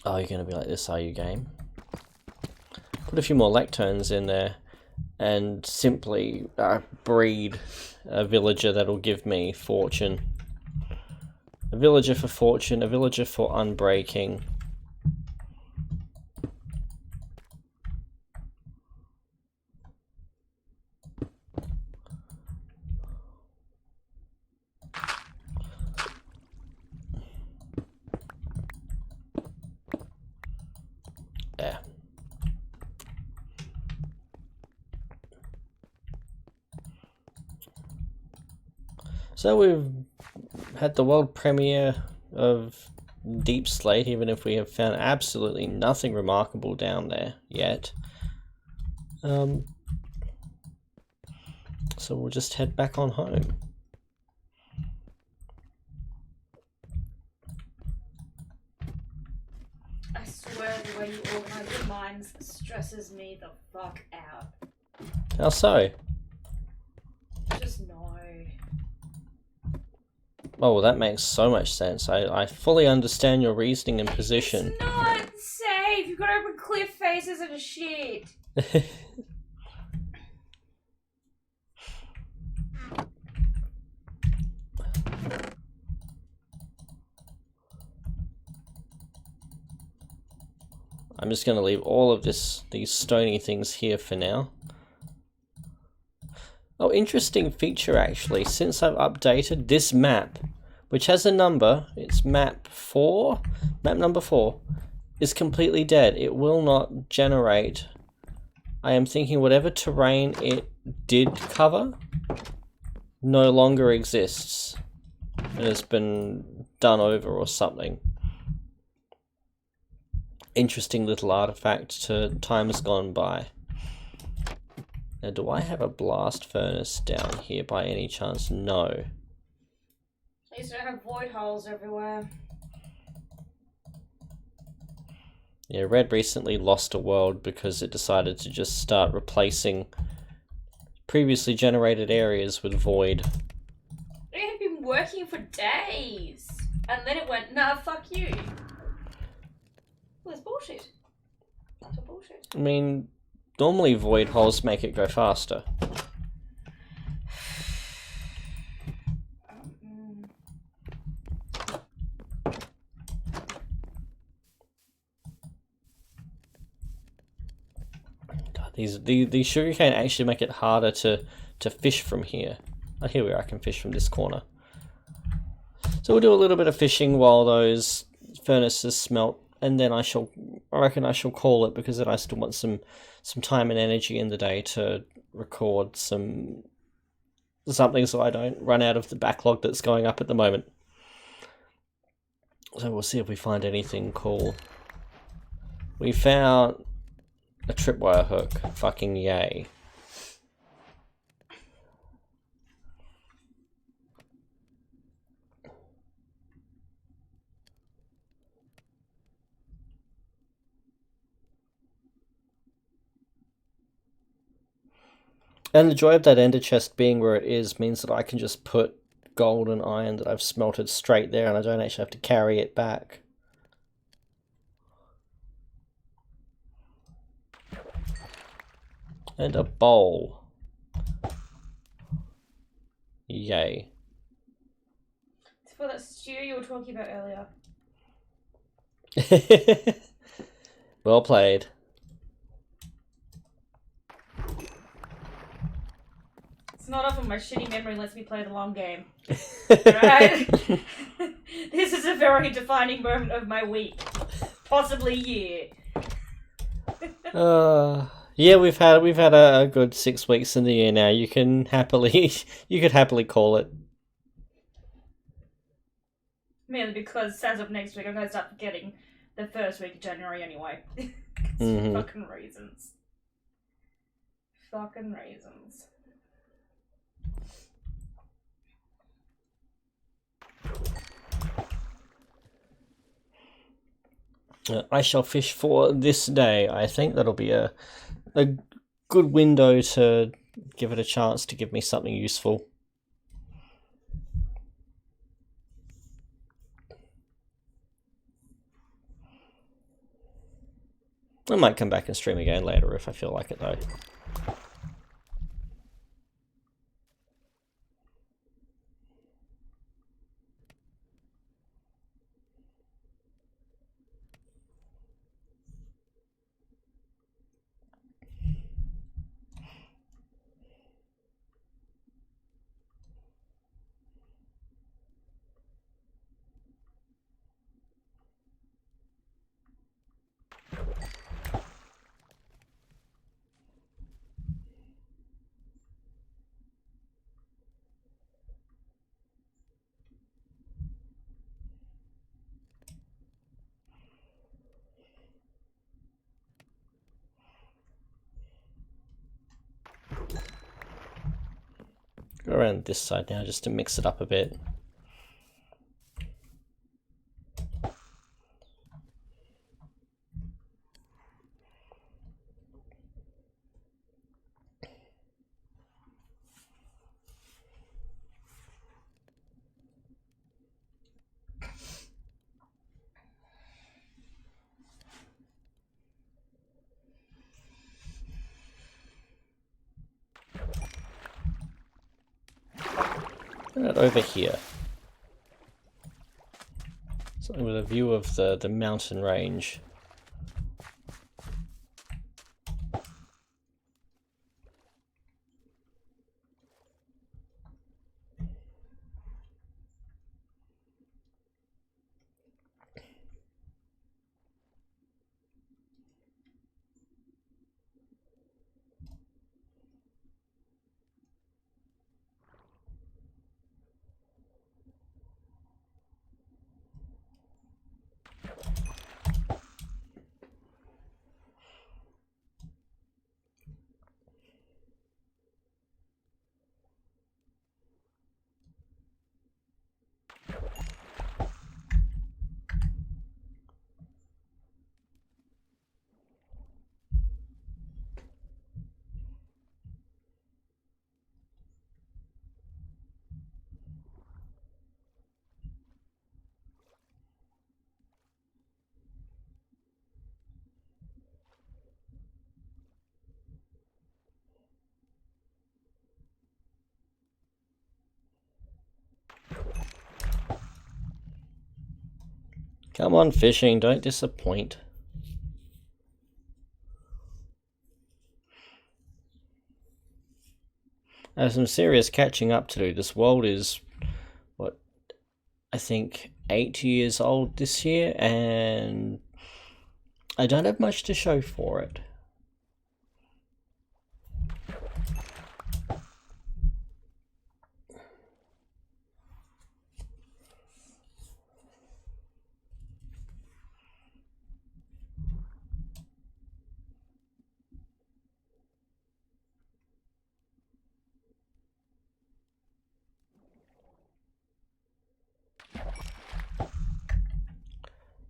Oh, you're going to be like this, are you, game? Put a few more lecterns in there, and simply breed a villager that'll give me fortune. A villager for fortune, a villager for unbreaking. Yeah. So we've had the world premiere of Deep Slate, even if we have found absolutely nothing remarkable down there yet. So we'll just head back on home. I swear the way you organize your minds stresses me the fuck out. How so? Just no. Oh, well, that makes so much sense. I fully understand your reasoning and position. It's not safe. You've got to open cliff faces and shit. I'm just going to leave all of these stony things here for now. Oh, interesting feature actually. Since I've updated this map, which has a number, it's map 4. Map number 4 is completely dead. It will not generate. I am thinking whatever terrain it did cover no longer exists. It has been done over or something. Interesting little artifact to time has gone by. Now, do I have a blast furnace down here by any chance? No. At least I don't have void holes everywhere. Yeah, Red recently lost a world because it decided to just start replacing previously generated areas with void. It had been working for days. And then it went, nah, fuck you. Well, it's bullshit. That's bullshit. I mean, normally void holes make it go faster. God, these sugarcane actually make it harder to fish from here. Oh, here we are, I can fish from this corner. So we'll do a little bit of fishing while those furnaces smelt, and then I reckon I shall call it, because then I still want some time and energy in the day to record something so I don't run out of the backlog that's going up at the moment. So we'll see if we find anything cool. We found a tripwire hook. Fucking yay. And the joy of that ender chest being where it is means that I can just put gold and iron that I've smelted straight there, and I don't actually have to carry it back. And a bowl. Yay. It's for that stew you were talking about earlier. Well played. It's not often my shitty memory lets me play the long game. Right? This is a very defining moment of my week. Possibly year. Yeah, we've had a good 6 weeks in the year now. You could happily call it. Mainly because as of next week I'm gonna start forgetting the first week of January anyway. Fucking reasons. Fucking reasons. I shall fish for this day. I think that'll be a good window to give it a chance to give me something useful. I might come back and stream again later if I feel like it though. Go around this side now just to mix it up a bit. And over here. Something with a view of the mountain range. Come on, fishing, don't disappoint. I have some serious catching up to do. This world is, what, I think 8 years old this year, and I don't have much to show for it.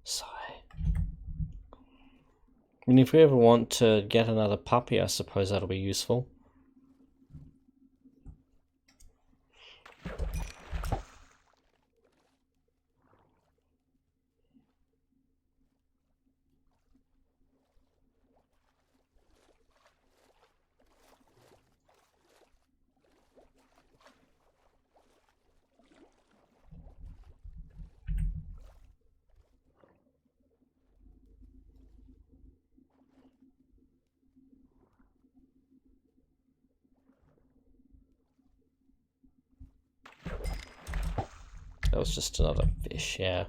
Sigh. And if we ever want to get another puppy, I suppose that'll be useful. That was just another fish, yeah.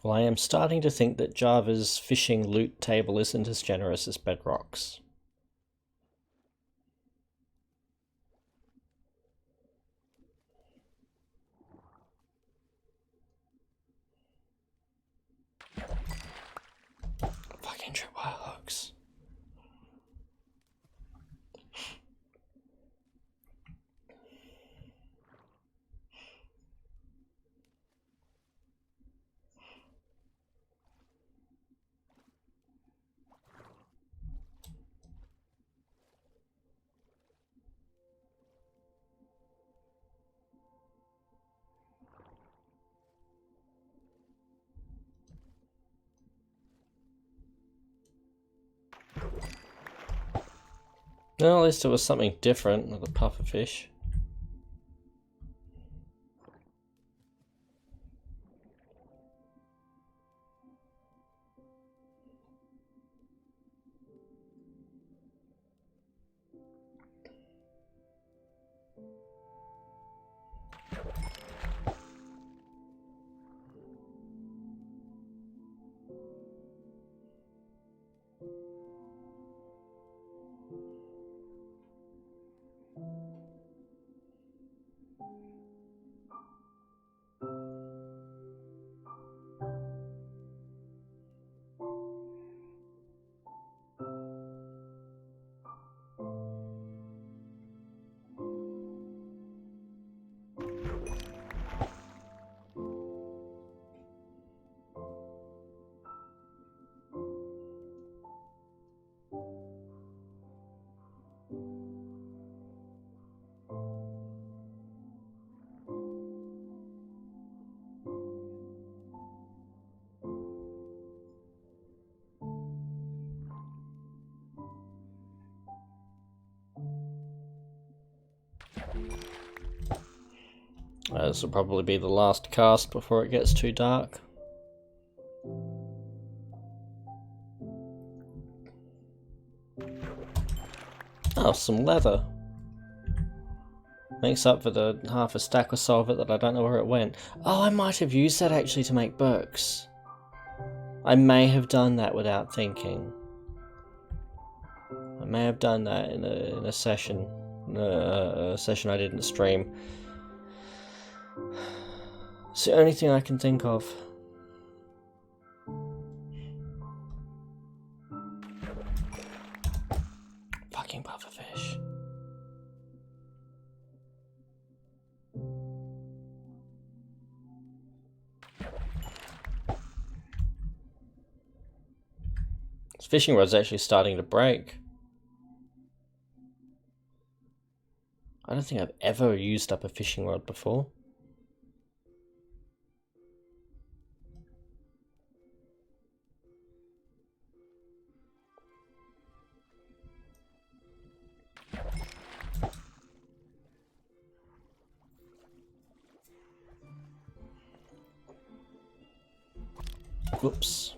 Well, I am starting to think that Java's fishing loot table isn't as generous as Bedrock's. Fucking tripwire hooks. Well, at least it was something different with the pufferfish. This will probably be the last cast before it gets too dark. Oh, some leather. Makes up for the half a stack or so of it that I don't know where it went. Oh, I might have used that actually to make books. I may have done that without thinking. I may have done that in a session. A session I didn't stream. It's the only thing I can think of. Fucking pufferfish. This fishing rod's actually starting to break. I don't think I've ever used up a fishing rod before. Whoops.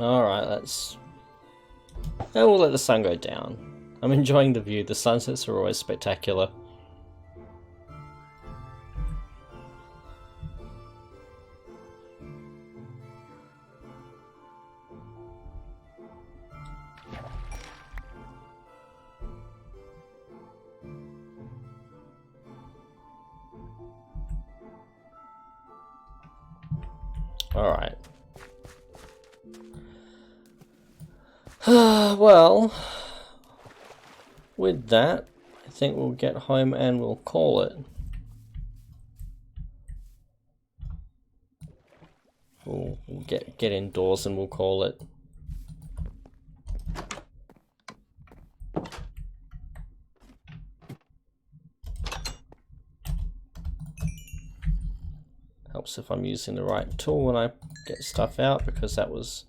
Alright, let's... And we'll let the sun go down. I'm enjoying the view. The sunsets are always spectacular. Alright. Well, with that, I think we'll get home and we'll call it. we'll get indoors and we'll call it. Helps if I'm using the right tool when I get stuff out, because that was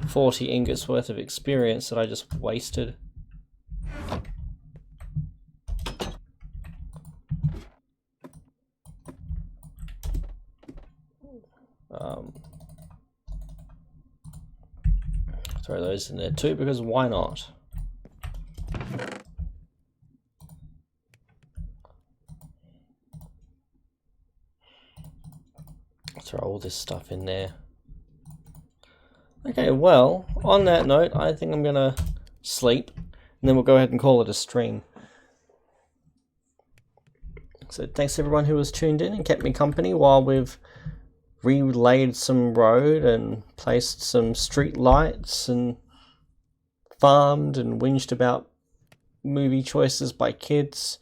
40 ingots worth of experience that I just wasted. Throw those in there too, because why not? Throw all this stuff in there. Okay, well, on that note, I think I'm gonna sleep, and then we'll go ahead and call it a stream. So thanks everyone who was tuned in and kept me company while we've relaid some road and placed some street lights and farmed and whinged about movie choices by kids.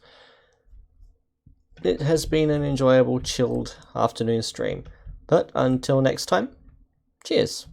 It has been an enjoyable, chilled afternoon stream. But until next time, cheers.